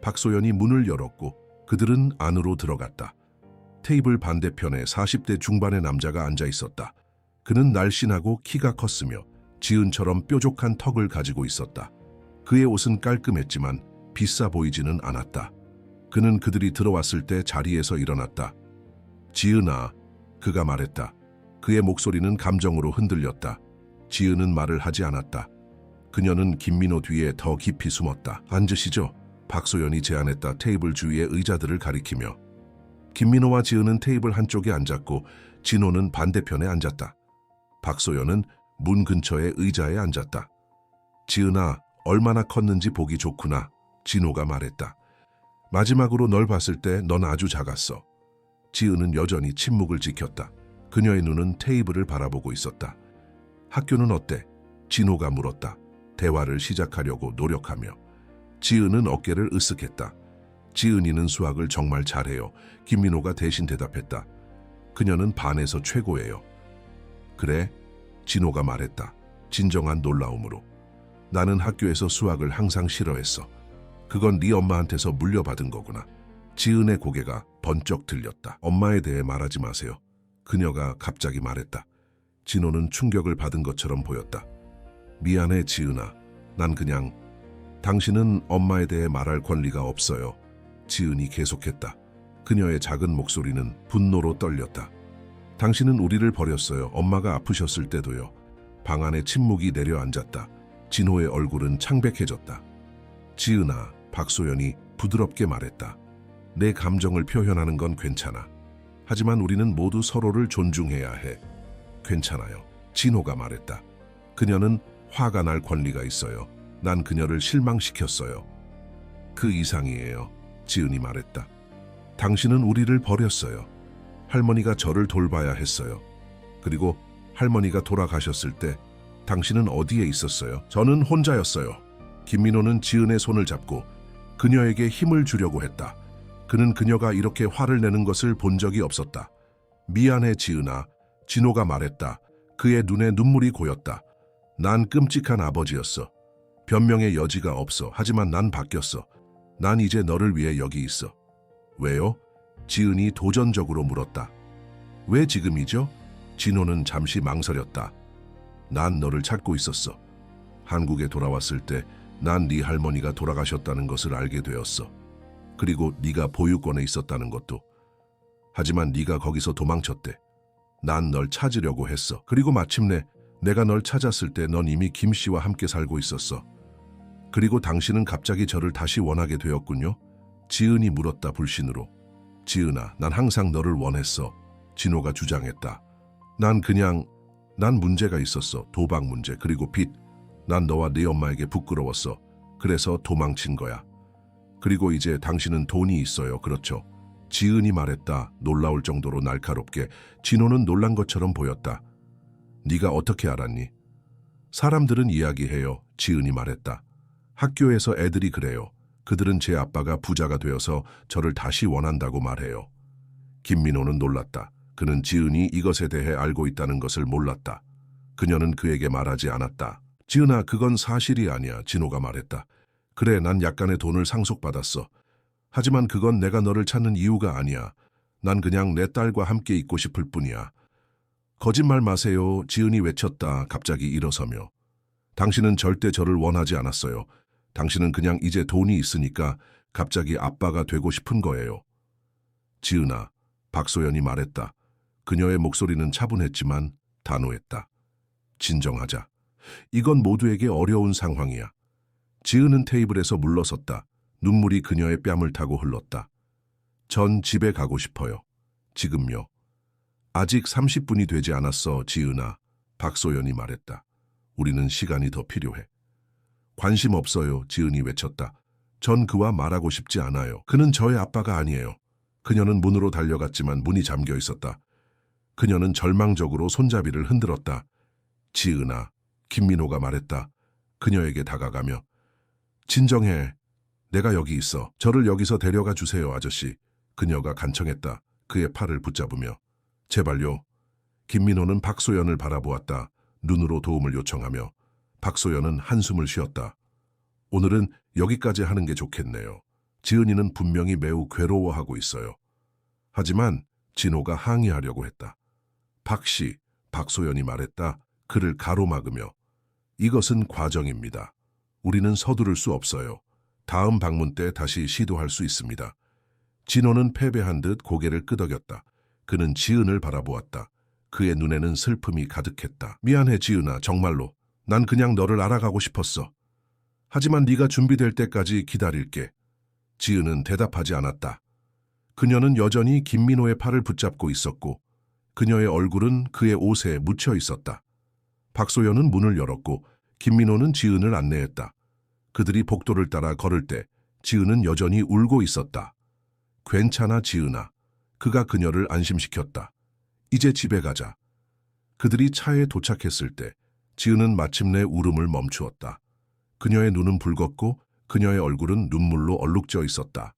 박소연이 문을 열었고 그들은 안으로 들어갔다. 테이블 반대편에 40대 중반의 남자가 앉아 있었다. 그는 날씬하고 키가 컸으며 지은처럼 뾰족한 턱을 가지고 있었다. 그의 옷은 깔끔했지만 비싸 보이지는 않았다. 그는 그들이 들어왔을 때 자리에서 일어났다. 지은아, 그가 말했다. 그의 목소리는 감정으로 흔들렸다. 지은은 말을 하지 않았다. 그녀는 김민호 뒤에 더 깊이 숨었다. 앉으시죠. 박소연이 제안했다. 테이블 주위의 의자들을 가리키며. 김민호와 지은은 테이블 한쪽에 앉았고 진호는 반대편에 앉았다. 박소연은 문 근처의 의자에 앉았다. 지은아, 얼마나 컸는지 보기 좋구나. 진호가 말했다. 마지막으로 널 봤을 때 넌 아주 작았어. 지은은 여전히 침묵을 지켰다. 그녀의 눈은 테이블을 바라보고 있었다. 학교는 어때? 진호가 물었다. 대화를 시작하려고 노력하며. 지은은 어깨를 으쓱했다. 지은이는 수학을 정말 잘해요. 김민호가 대신 대답했다. 그녀는 반에서 최고예요. 그래? 진호가 말했다. 진정한 놀라움으로. 나는 학교에서 수학을 항상 싫어했어. 그건 네 엄마한테서 물려받은 거구나. 지은의 고개가 번쩍 들렸다. 엄마에 대해 말하지 마세요. 그녀가 갑자기 말했다. 진호는 충격을 받은 것처럼 보였다. 미안해, 지은아. 난 그냥... 당신은 엄마에 대해 말할 권리가 없어요. 지은이 계속했다. 그녀의 작은 목소리는 분노로 떨렸다. 당신은 우리를 버렸어요. 엄마가 아프셨을 때도요. 방 안에 침묵이 내려앉았다. 진호의 얼굴은 창백해졌다. 지은아, 박소연이 부드럽게 말했다. 내 감정을 표현하는 건 괜찮아. 하지만 우리는 모두 서로를 존중해야 해. 괜찮아요. 진호가 말했다. 그녀는 화가 날 권리가 있어요. 난 그녀를 실망시켰어요. 그 이상이에요. 지은이 말했다. 당신은 우리를 버렸어요. 할머니가 저를 돌봐야 했어요. 그리고 할머니가 돌아가셨을 때 당신은 어디에 있었어요? 저는 혼자였어요. 김민호는 지은의 손을 잡고 그녀에게 힘을 주려고 했다. 그는 그녀가 이렇게 화를 내는 것을 본 적이 없었다. 미안해, 지은아. 진호가 말했다. 그의 눈에 눈물이 고였다. 난 끔찍한 아버지였어. 변명의 여지가 없어. 하지만 난 바뀌었어. 난 이제 너를 위해 여기 있어. 왜요? 지은이 도전적으로 물었다. 왜 지금이죠? 진호는 잠시 망설였다. 난 너를 찾고 있었어. 한국에 돌아왔을 때 난 네 할머니가 돌아가셨다는 것을 알게 되었어. 그리고 네가 보육원에 있었다는 것도. 하지만 네가 거기서 도망쳤대. 난 널 찾으려고 했어. 그리고 마침내 내가 널 찾았을 때 넌 이미 김 씨와 함께 살고 있었어. 그리고 당신은 갑자기 저를 다시 원하게 되었군요. 지은이 물었다 불신으로. 지은아, 난 항상 너를 원했어. 진호가 주장했다. 난 문제가 있었어. 도박 문제, 그리고 빚. 난 너와 네 엄마에게 부끄러웠어. 그래서 도망친 거야. 그리고 이제 당신은 돈이 있어요. 그렇죠? 지은이 말했다. 놀라울 정도로 날카롭게. 진호는 놀란 것처럼 보였다. 네가 어떻게 알았니? 사람들은 이야기해요. 지은이 말했다. 학교에서 애들이 그래요. 그들은 제 아빠가 부자가 되어서 저를 다시 원한다고 말해요. 김민호는 놀랐다. 그는 지은이 이것에 대해 알고 있다는 것을 몰랐다. 그녀는 그에게 말하지 않았다. 지은아, 그건 사실이 아니야. 진호가 말했다. 그래, 난 약간의 돈을 상속받았어. 하지만 그건 내가 너를 찾는 이유가 아니야. 난 그냥 내 딸과 함께 있고 싶을 뿐이야. 거짓말 마세요. 지은이 외쳤다. 갑자기 일어서며. 당신은 절대 저를 원하지 않았어요. 당신은 그냥 이제 돈이 있으니까 갑자기 아빠가 되고 싶은 거예요. 지은아, 박소연이 말했다. 그녀의 목소리는 차분했지만 단호했다. 진정하자. 이건 모두에게 어려운 상황이야. 지은은 테이블에서 물러섰다. 눈물이 그녀의 뺨을 타고 흘렀다. 전 집에 가고 싶어요. 지금요. 아직 30분이 되지 않았어, 지은아. 박소연이 말했다. 우리는 시간이 더 필요해. 관심 없어요, 지은이 외쳤다. 전 그와 말하고 싶지 않아요. 그는 저의 아빠가 아니에요. 그녀는 문으로 달려갔지만 문이 잠겨 있었다. 그녀는 절망적으로 손잡이를 흔들었다. 지은아, 김민호가 말했다. 그녀에게 다가가며. 진정해. 내가 여기 있어. 저를 여기서 데려가 주세요, 아저씨. 그녀가 간청했다. 그의 팔을 붙잡으며. 제발요. 김민호는 박소연을 바라보았다. 눈으로 도움을 요청하며. 박소연은 한숨을 쉬었다. 오늘은 여기까지 하는 게 좋겠네요. 지은이는 분명히 매우 괴로워하고 있어요. 하지만 진호가 항의하려고 했다. 박씨, 박소연이 말했다. 그를 가로막으며. 이것은 과정입니다. 우리는 서두를 수 없어요. 다음 방문 때 다시 시도할 수 있습니다. 진호는 패배한 듯 고개를 끄덕였다. 그는 지은을 바라보았다. 그의 눈에는 슬픔이 가득했다. 미안해, 지은아, 정말로. 난 그냥 너를 알아가고 싶었어. 하지만 네가 준비될 때까지 기다릴게. 지은은 대답하지 않았다. 그녀는 여전히 김민호의 팔을 붙잡고 있었고 그녀의 얼굴은 그의 옷에 묻혀 있었다. 박소연은 문을 열었고 김민호는 지은을 안내했다. 그들이 복도를 따라 걸을 때 지은은 여전히 울고 있었다. 괜찮아, 지은아. 그가 그녀를 안심시켰다. 이제 집에 가자. 그들이 차에 도착했을 때 지은은 마침내 울음을 멈추었다. 그녀의 눈은 붉었고 그녀의 얼굴은 눈물로 얼룩져 있었다.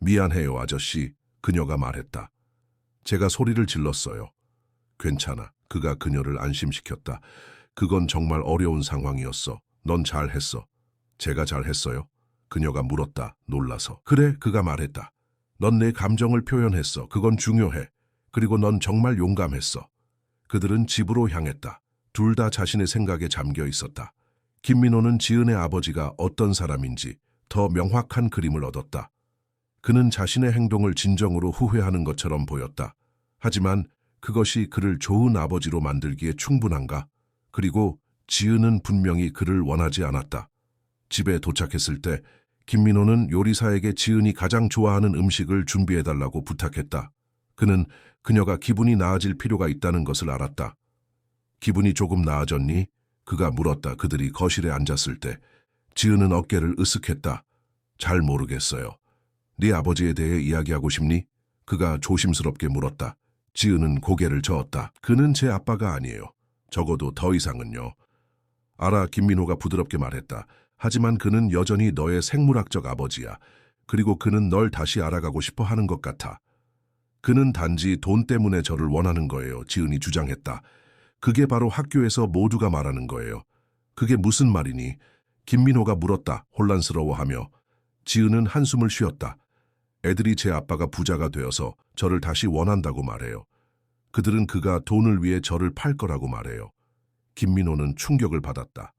미안해요, 아저씨. 그녀가 말했다. 제가 소리를 질렀어요. 괜찮아. 그가 그녀를 안심시켰다. 그건 정말 어려운 상황이었어. 넌 잘했어. 제가 잘했어요? 그녀가 물었다. 놀라서. 그래, 그가 말했다. 넌 내 감정을 표현했어. 그건 중요해. 그리고 넌 정말 용감했어. 그들은 집으로 향했다. 둘 다 자신의 생각에 잠겨 있었다. 김민호는 지은의 아버지가 어떤 사람인지 더 명확한 그림을 얻었다. 그는 자신의 행동을 진정으로 후회하는 것처럼 보였다. 하지만 그것이 그를 좋은 아버지로 만들기에 충분한가? 그리고 지은은 분명히 그를 원하지 않았다. 집에 도착했을 때 김민호는 요리사에게 지은이 가장 좋아하는 음식을 준비해달라고 부탁했다. 그는 그녀가 기분이 나아질 필요가 있다는 것을 알았다. 기분이 조금 나아졌니? 그가 물었다. 그들이 거실에 앉았을 때 지은은 어깨를 으쓱했다. 잘 모르겠어요. 네 아버지에 대해 이야기하고 싶니? 그가 조심스럽게 물었다. 지은은 고개를 저었다. 그는 제 아빠가 아니에요. 적어도 더 이상은요. 알아, 김민호가 부드럽게 말했다. 하지만 그는 여전히 너의 생물학적 아버지야. 그리고 그는 널 다시 알아가고 싶어 하는 것 같아. 그는 단지 돈 때문에 저를 원하는 거예요. 지은이 주장했다. 그게 바로 학교에서 모두가 말하는 거예요. 그게 무슨 말이니? 김민호가 물었다. 혼란스러워하며. 지은은 한숨을 쉬었다. 애들이 제 아빠가 부자가 되어서 저를 다시 원한다고 말해요. 그들은 그가 돈을 위해 저를 팔 거라고 말해요. 김민호는 충격을 받았다.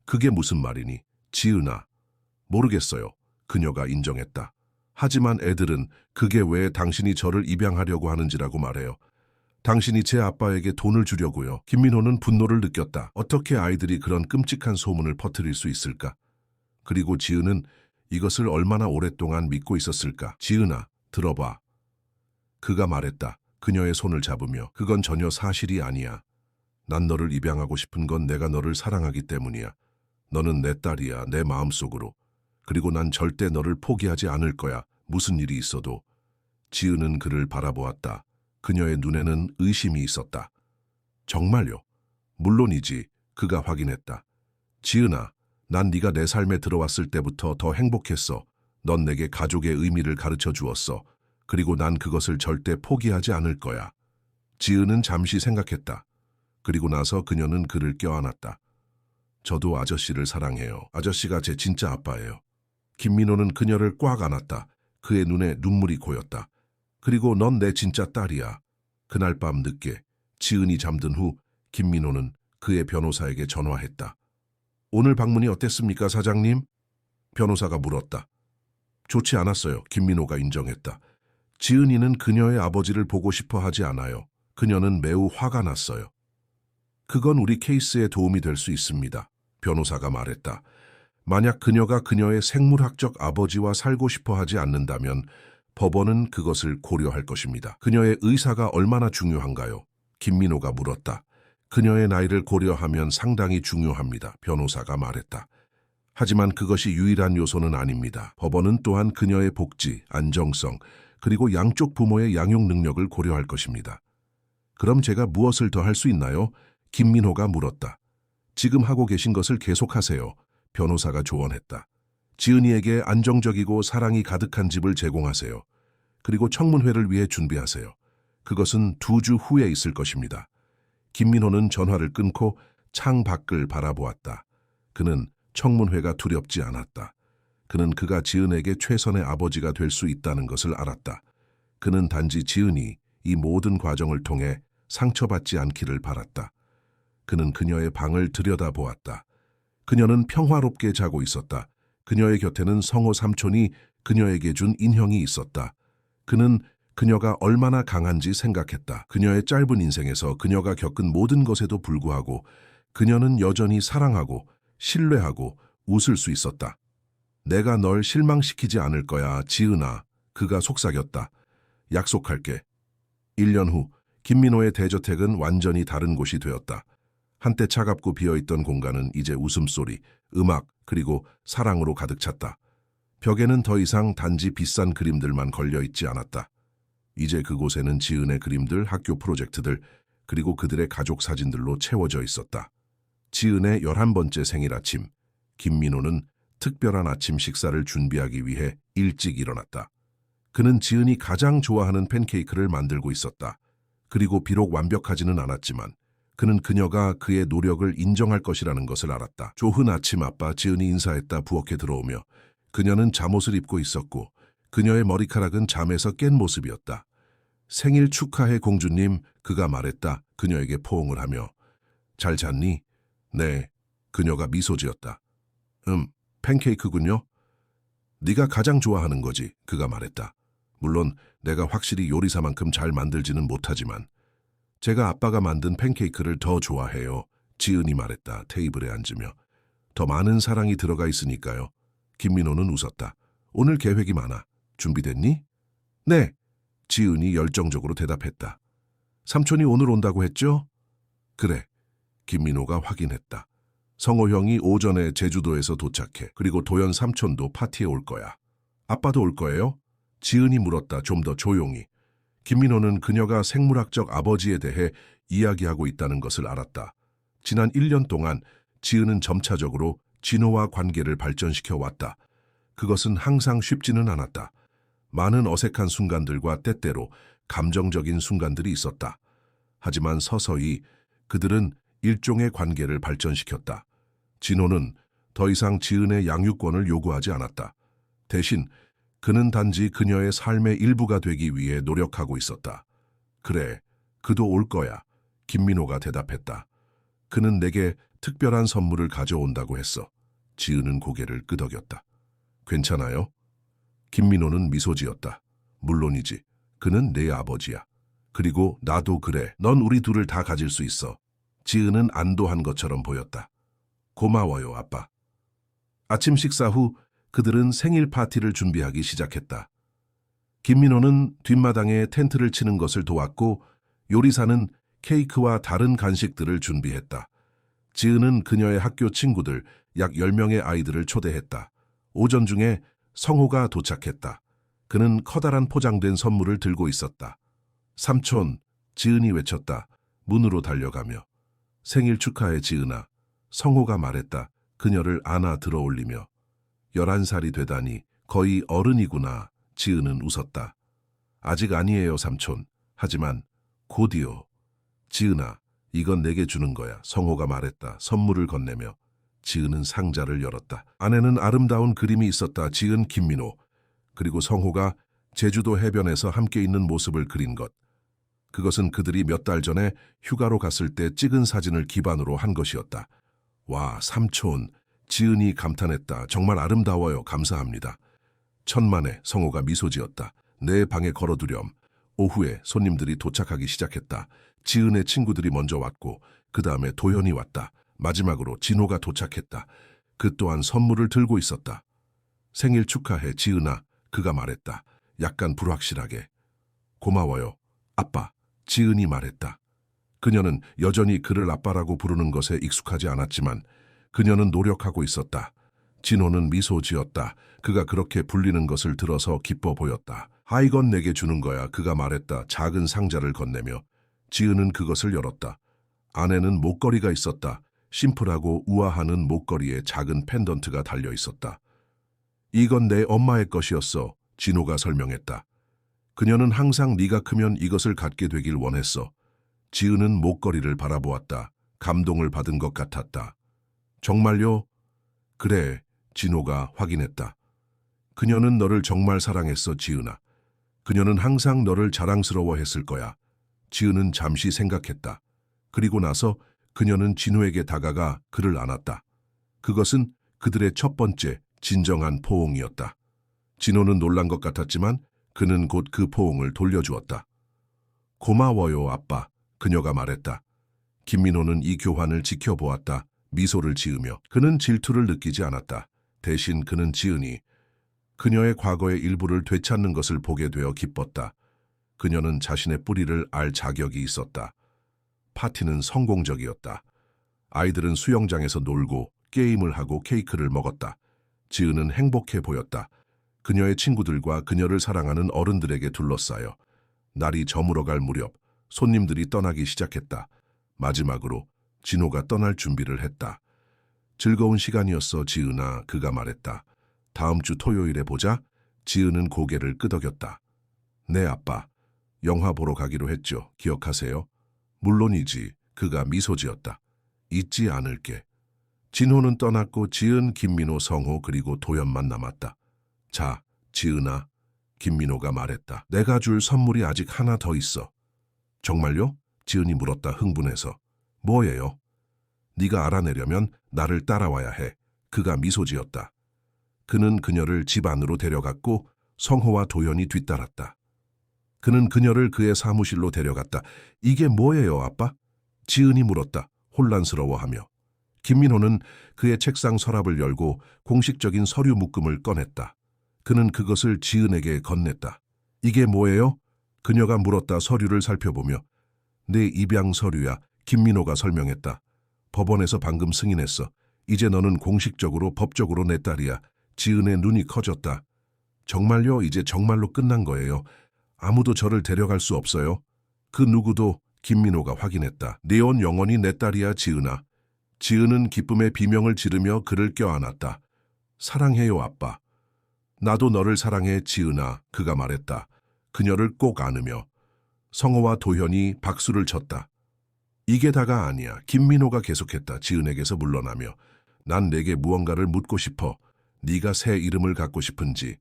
그게 무슨 말이니? 지은아. 모르겠어요. 그녀가 인정했다. 하지만 애들은 그게 왜 당신이 저를 입양하려고 하는지라고 말해요. 당신이 제 아빠에게 돈을 주려고요. 김민호는 분노를 느꼈다. 어떻게 아이들이 그런 끔찍한 소문을 퍼뜨릴 수 있을까? 그리고 지은은 이것을 얼마나 오랫동안 믿고 있었을까? 지은아, 들어봐. 그가 말했다. 그녀의 손을 잡으며. 그건 전혀 사실이 아니야. 난 너를 입양하고 싶은 건 내가 너를 사랑하기 때문이야. 너는 내 딸이야, 내 마음속으로. 그리고 난 절대 너를 포기하지 않을 거야. 무슨 일이 있어도. 지은은 그를 바라보았다. 그녀의 눈에는 의심이 있었다. 정말요? 물론이지. 그가 확인했다. 지은아, 난 네가 내 삶에 들어왔을 때부터 더 행복했어. 넌 내게 가족의 의미를 가르쳐 주었어. 그리고 난 그것을 절대 포기하지 않을 거야. 지은은 잠시 생각했다. 그리고 나서 그녀는 그를 껴안았다. 저도 아저씨를 사랑해요. 아저씨가 제 진짜 아빠예요. 김민호는 그녀를 꽉 안았다. 그의 눈에 눈물이 고였다. 그리고 넌 내 진짜 딸이야. 그날 밤 늦게 지은이 잠든 후 김민호는 그의 변호사에게 전화했다. 오늘 방문이 어땠습니까, 사장님? 변호사가 물었다. 좋지 않았어요. 김민호가 인정했다. 지은이는 그녀의 아버지를 보고 싶어 하지 않아요. 그녀는 매우 화가 났어요. 그건 우리 케이스에 도움이 될 수 있습니다. 변호사가 말했다. 만약 그녀가 그녀의 생물학적 아버지와 살고 싶어 하지 않는다면 법원은 그것을 고려할 것입니다. 그녀의 의사가 얼마나 중요한가요? 김민호가 물었다. 그녀의 나이를 고려하면 상당히 중요합니다. 변호사가 말했다. 하지만 그것이 유일한 요소는 아닙니다. 법원은 또한 그녀의 복지, 안정성, 그리고 양쪽 부모의 양육 능력을 고려할 것입니다. 그럼 제가 무엇을 더 할 수 있나요? 김민호가 물었다. 지금 하고 계신 것을 계속하세요. 변호사가 조언했다. 지은이에게 안정적이고 사랑이 가득한 집을 제공하세요. 그리고 청문회를 위해 준비하세요. 그것은 2주 후에 있을 것입니다. 김민호는 전화를 끊고 창 밖을 바라보았다. 그는 청문회가 두렵지 않았다. 그는 그가 지은에게 최선의 아버지가 될 수 있다는 것을 알았다. 그는 단지 지은이 이 모든 과정을 통해 상처받지 않기를 바랐다. 그는 그녀의 방을 들여다보았다. 그녀는 평화롭게 자고 있었다. 그녀의 곁에는 성호 삼촌이 그녀에게 준 인형이 있었다. 그는 그녀가 얼마나 강한지 생각했다. 그녀의 짧은 인생에서 그녀가 겪은 모든 것에도 불구하고 그녀는 여전히 사랑하고 신뢰하고 웃을 수 있었다. 내가 널 실망시키지 않을 거야, 지은아. 그가 속삭였다. 약속할게. 1년 후 김민호의 대저택은 완전히 다른 곳이 되었다. 한때 차갑고 비어있던 공간은 이제 웃음소리, 음악, 그리고 사랑으로 가득 찼다. 벽에는 더 이상 단지 비싼 그림들만 걸려있지 않았다. 이제 그곳에는 지은의 그림들, 학교 프로젝트들, 그리고 그들의 가족 사진들로 채워져 있었다. 지은의 11번째 생일 아침, 김민호는 특별한 아침 식사를 준비하기 위해 일찍 일어났다. 그는 지은이 가장 좋아하는 팬케이크를 만들고 있었다. 그리고 비록 완벽하지는 않았지만 그는 그녀가 그의 노력을 인정할 것이라는 것을 알았다. 좋은 아침 아빠, 지은이 인사했다 부엌에 들어오며 그녀는 잠옷을 입고 있었고 그녀의 머리카락은 잠에서 깬 모습이었다. 생일 축하해 공주님, 그가 말했다. 그녀에게 포옹을 하며. 잘 잤니? 네. 그녀가 미소 지었다. 팬케이크군요. 네가 가장 좋아하는 거지, 그가 말했다. 물론 내가 확실히 요리사만큼 잘 만들지는 못하지만 제가 아빠가 만든 팬케이크를 더 좋아해요. 지은이 말했다. 테이블에 앉으며. 더 많은 사랑이 들어가 있으니까요. 김민호는 웃었다. 오늘 계획이 많아. 준비됐니? 네. 지은이 열정적으로 대답했다. 삼촌이 오늘 온다고 했죠? 그래. 김민호가 확인했다. 성호 형이 오전에 제주도에서 도착해. 그리고 도연 삼촌도 파티에 올 거야. 아빠도 올 거예요? 지은이 물었다. 좀 더 조용히. 김민호는 그녀가 생물학적 아버지에 대해 이야기하고 있다는 것을 알았다. 지난 1년 동안 지은은 점차적으로 진호와 관계를 발전시켜 왔다. 그것은 항상 쉽지는 않았다. 많은 어색한 순간들과 때때로 감정적인 순간들이 있었다. 하지만 서서히 그들은 일종의 관계를 발전시켰다. 진호는 더 이상 지은의 양육권을 요구하지 않았다. 대신 그는 단지 그녀의 삶의 일부가 되기 위해 노력하고 있었다. 그래, 그도 올 거야. 김민호가 대답했다. 그는 내게 특별한 선물을 가져온다고 했어. 지은은 고개를 끄덕였다. 괜찮아요? 김민호는 미소 지었다. 물론이지. 그는 내 아버지야. 그리고 나도 그래. 넌 우리 둘을 다 가질 수 있어. 지은은 안도한 것처럼 보였다. 고마워요, 아빠. 아침 식사 후 그들은 생일 파티를 준비하기 시작했다. 김민호는 뒷마당에 텐트를 치는 것을 도왔고 요리사는 케이크와 다른 간식들을 준비했다. 지은은 그녀의 학교 친구들 약 10명의 아이들을 초대했다. 오전 중에 성호가 도착했다. 그는 커다란 포장된 선물을 들고 있었다. 삼촌, 지은이 외쳤다. 문으로 달려가며. 생일 축하해, 지은아. 성호가 말했다. 그녀를 안아 들어올리며. 11살이 되다니 거의 어른이구나. 지은은 웃었다. 아직 아니에요, 삼촌. 하지만 곧이요. 지은아, 이건 내게 주는 거야. 성호가 말했다. 선물을 건네며. 지은은 상자를 열었다. 안에는 아름다운 그림이 있었다. 지은, 김민호. 그리고 성호가 제주도 해변에서 함께 있는 모습을 그린 것. 그것은 그들이 몇 달 전에 휴가로 갔을 때 찍은 사진을 기반으로 한 것이었다. 와, 삼촌. 지은이 감탄했다. 정말 아름다워요. 감사합니다. 천만에, 성호가 미소 지었다. 내 방에 걸어두렴. 오후에 손님들이 도착하기 시작했다. 지은의 친구들이 먼저 왔고 그 다음에 도현이 왔다. 마지막으로 진호가 도착했다. 그 또한 선물을 들고 있었다. 생일 축하해, 지은아. 그가 말했다. 약간 불확실하게. 고마워요, 아빠. 지은이 말했다. 그녀는 여전히 그를 아빠라고 부르는 것에 익숙하지 않았지만 그녀는 노력하고 있었다. 진호는 미소 지었다. 그가 그렇게 불리는 것을 들어서 기뻐 보였다. 이건 내게 주는 거야. 그가 말했다. 작은 상자를 건네며. 지은은 그것을 열었다. 안에는 목걸이가 있었다. 심플하고 우아하는 목걸이에 작은 펜던트가 달려 있었다. 이건 내 엄마의 것이었어. 진호가 설명했다. 그녀는 항상 네가 크면 이것을 갖게 되길 원했어. 지은은 목걸이를 바라보았다. 감동을 받은 것 같았다. 정말요? 그래, 진호가 확인했다. 그녀는 너를 정말 사랑했어, 지은아. 그녀는 항상 너를 자랑스러워했을 거야. 지은은 잠시 생각했다. 그리고 나서 그녀는 진호에게 다가가 그를 안았다. 그것은 그들의 첫 번째 진정한 포옹이었다. 진호는 놀란 것 같았지만 그는 곧 그 포옹을 돌려주었다. 고마워요, 아빠. 그녀가 말했다. 김민호는 이 교환을 지켜보았다. 미소를 지으며. 그는 질투를 느끼지 않았다. 대신 그는 지은이 그녀의 과거의 일부를 되찾는 것을 보게 되어 기뻤다. 그녀는 자신의 뿌리를 알 자격이 있었다. 파티는 성공적이었다. 아이들은 수영장에서 놀고 게임을 하고 케이크를 먹었다. 지은은 행복해 보였다. 그녀의 친구들과 그녀를 사랑하는 어른들에게 둘러싸여. 날이 저물어갈 무렵 손님들이 떠나기 시작했다. 마지막으로 진호가 떠날 준비를 했다. 즐거운 시간이었어, 지은아. 그가 말했다. 다음 주 토요일에 보자. 지은은 고개를 끄덕였다. 네, 아빠. 영화 보러 가기로 했죠. 기억하세요? 물론이지. 그가 미소 지었다. 잊지 않을게. 진호는 떠났고 지은, 김민호, 성호 그리고 도연만 남았다. 자, 지은아. 김민호가 말했다. 내가 줄 선물이 아직 하나 더 있어. 정말요? 지은이 물었다, 흥분해서. 뭐예요? 네가 알아내려면 나를 따라와야 해. 그가 미소 지었다. 그는 그녀를 집 안으로 데려갔고 성호와 도연이 뒤따랐다. 그는 그녀를 그의 사무실로 데려갔다. 이게 뭐예요, 아빠? 지은이 물었다, 혼란스러워하며. 김민호는 그의 책상 서랍을 열고 공식적인 서류 묶음을 꺼냈다. 그는 그것을 지은에게 건넸다. 이게 뭐예요? 그녀가 물었다, 서류를 살펴보며. 내 입양 서류야. 김민호가 설명했다. 법원에서 방금 승인했어. 이제 너는 공식적으로 법적으로 내 딸이야. 지은의 눈이 커졌다. 정말요? 이제 정말로 끝난 거예요. 아무도 저를 데려갈 수 없어요. 그 누구도. 김민호가 확인했다. 네온 영원히 내 딸이야, 지은아. 지은은 기쁨의 비명을 지르며 그를 껴안았다. 사랑해요, 아빠. 나도 너를 사랑해, 지은아. 그가 말했다. 그녀를 꼭 안으며. 성호와 도현이 박수를 쳤다. 이게 다가 아니야. 김민호가 계속했다. 지은에게서 물러나며. 난 내게 무언가를 묻고 싶어. 네가 새 이름을 갖고 싶은지.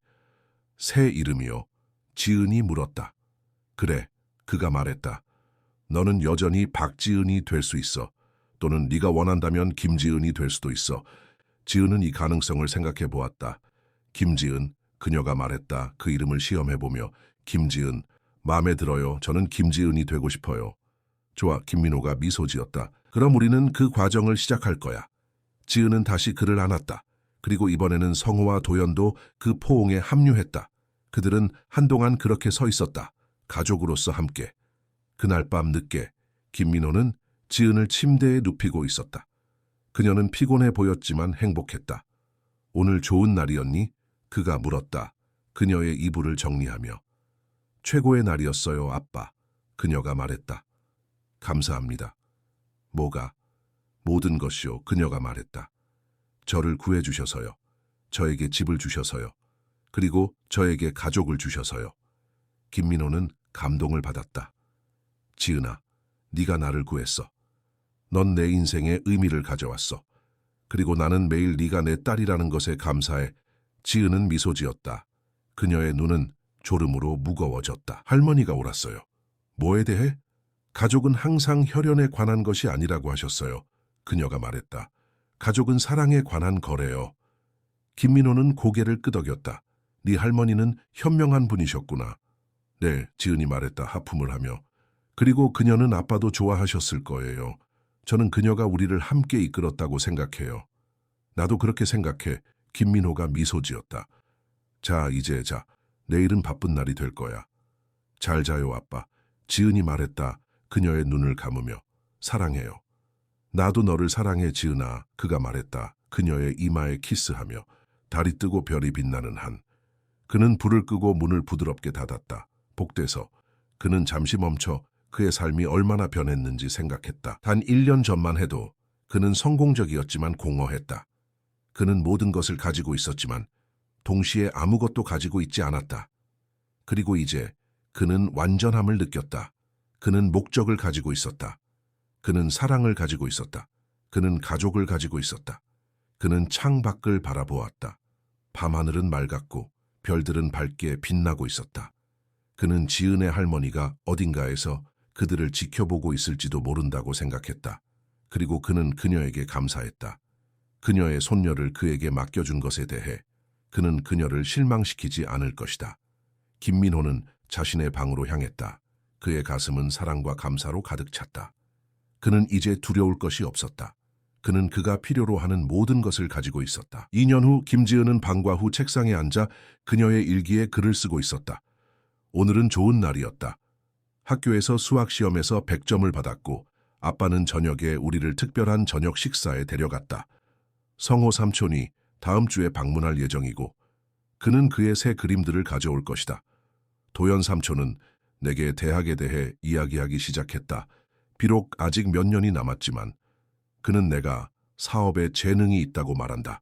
새 이름이요? 지은이 물었다. 그래, 그가 말했다. 너는 여전히 박지은이 될 수 있어. 또는 네가 원한다면 김지은이 될 수도 있어. 지은은 이 가능성을 생각해 보았다. 김지은, 그녀가 말했다. 그 이름을 시험해보며. 김지은, 마음에 들어요. 저는 김지은이 되고 싶어요. 좋아, 김민호가 미소 지었다. 그럼 우리는 그 과정을 시작할 거야. 지은은 다시 그를 안았다. 그리고 이번에는 성호와 도연도 그 포옹에 합류했다. 그들은 한동안 그렇게 서 있었다. 가족으로서 함께. 그날 밤 늦게 김민호는 지은을 침대에 눕히고 있었다. 그녀는 피곤해 보였지만 행복했다. 오늘 좋은 날이었니? 그가 물었다. 그녀의 이불을 정리하며. 최고의 날이었어요, 아빠. 그녀가 말했다. 감사합니다. 뭐가? 모든 것이요, 그녀가 말했다. 저를 구해주셔서요. 저에게 집을 주셔서요. 그리고 저에게 가족을 주셔서요. 김민호는 감동을 받았다. 지은아, 네가 나를 구했어. 넌 내 인생에 의미를 가져왔어. 그리고 나는 매일 네가 내 딸이라는 것에 감사해. 지은은 미소 지었다. 그녀의 눈은 졸음으로 무거워졌다. 할머니가 옳았어요. 뭐에 대해? 가족은 항상 혈연에 관한 것이 아니라고 하셨어요. 그녀가 말했다. 가족은 사랑에 관한 거래요. 김민호는 고개를 끄덕였다. 네 할머니는 현명한 분이셨구나. 네, 지은이 말했다. 하품을 하며. 그리고 그녀는 아빠도 좋아하셨을 거예요. 저는 그녀가 우리를 함께 이끌었다고 생각해요. 나도 그렇게 생각해. 김민호가 미소 지었다. 자, 이제 자. 내일은 바쁜 날이 될 거야. 잘 자요, 아빠. 지은이 말했다. 그녀의 눈을 감으며. 사랑해요. 나도 너를 사랑해, 지은아. 그가 말했다. 그녀의 이마에 키스하며. 달이 뜨고 별이 빛나는 한. 그는 불을 끄고 문을 부드럽게 닫았다. 복돼서. 그는 잠시 멈춰 그의 삶이 얼마나 변했는지 생각했다. 단 1년 전만 해도 그는 성공적이었지만 공허했다. 그는 모든 것을 가지고 있었지만 동시에 아무것도 가지고 있지 않았다. 그리고 이제 그는 완전함을 느꼈다. 그는 목적을 가지고 있었다. 그는 사랑을 가지고 있었다. 그는 가족을 가지고 있었다. 그는 창밖을 바라보았다. 밤하늘은 맑았고 별들은 밝게 빛나고 있었다. 그는 지은의 할머니가 어딘가에서 그들을 지켜보고 있을지도 모른다고 생각했다. 그리고 그는 그녀에게 감사했다. 그녀의 손녀를 그에게 맡겨준 것에 대해 그는 그녀를 실망시키지 않을 것이다. 김민호는 자신의 방으로 향했다. 그의 가슴은 사랑과 감사로 가득 찼다. 그는 이제 두려울 것이 없었다. 그는 그가 필요로 하는 모든 것을 가지고 있었다. 2년 후 김지은은 방과 후 책상에 앉아 그녀의 일기에 글을 쓰고 있었다. 오늘은 좋은 날이었다. 학교에서 수학 시험에서 100점을 받았고 아빠는 저녁에 우리를 특별한 저녁 식사에 데려갔다. 성호 삼촌이 다음 주에 방문할 예정이고 그는 그의 새 그림들을 가져올 것이다. 도연 삼촌은 내게 대학에 대해 이야기하기 시작했다. 비록 아직 몇 년이 남았지만 그는 내가 사업에 재능이 있다고 말한다.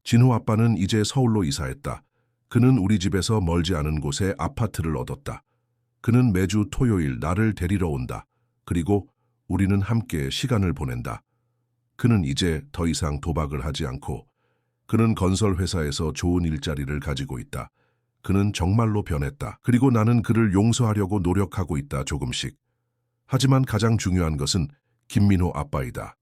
진호 아빠는 이제 서울로 이사했다. 그는 우리 집에서 멀지 않은 곳에 아파트를 얻었다. 그는 매주 토요일 나를 데리러 온다. 그리고 우리는 함께 시간을 보낸다. 그는 이제 더 이상 도박을 하지 않고 그는 건설회사에서 좋은 일자리를 가지고 있다. 그는 정말로 변했다. 그리고 나는 그를 용서하려고 노력하고 있다, 조금씩. 하지만 가장 중요한 것은 김민호 아빠이다.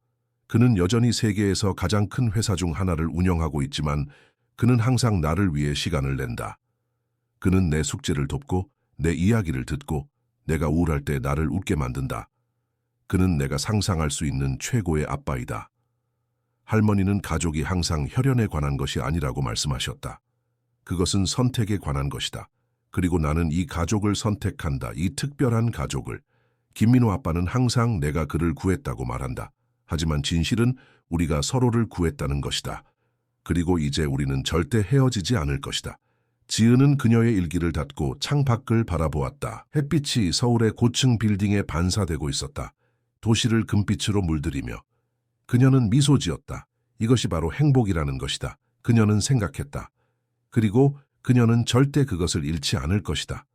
그는 여전히 세계에서 가장 큰 회사 중 하나를 운영하고 있지만 그는 항상 나를 위해 시간을 낸다. 그는 내 숙제를 돕고 내 이야기를 듣고 내가 우울할 때 나를 웃게 만든다. 그는 내가 상상할 수 있는 최고의 아빠이다. 할머니는 가족이 항상 혈연에 관한 것이 아니라고 말씀하셨다. 그것은 선택에 관한 것이다. 그리고 나는 이 가족을 선택한다. 이 특별한 가족을. 김민호 아빠는 항상 내가 그를 구했다고 말한다. 하지만 진실은 우리가 서로를 구했다는 것이다. 그리고 이제 우리는 절대 헤어지지 않을 것이다. 지은은 그녀의 일기를 닫고 창밖을 바라보았다. 햇빛이 서울의 고층 빌딩에 반사되고 있었다. 도시를 금빛으로 물들이며. 그녀는 미소 지었다. 이것이 바로 행복이라는 것이다. 그녀는 생각했다. 그리고 그녀는 절대 그것을 잃지 않을 것이다.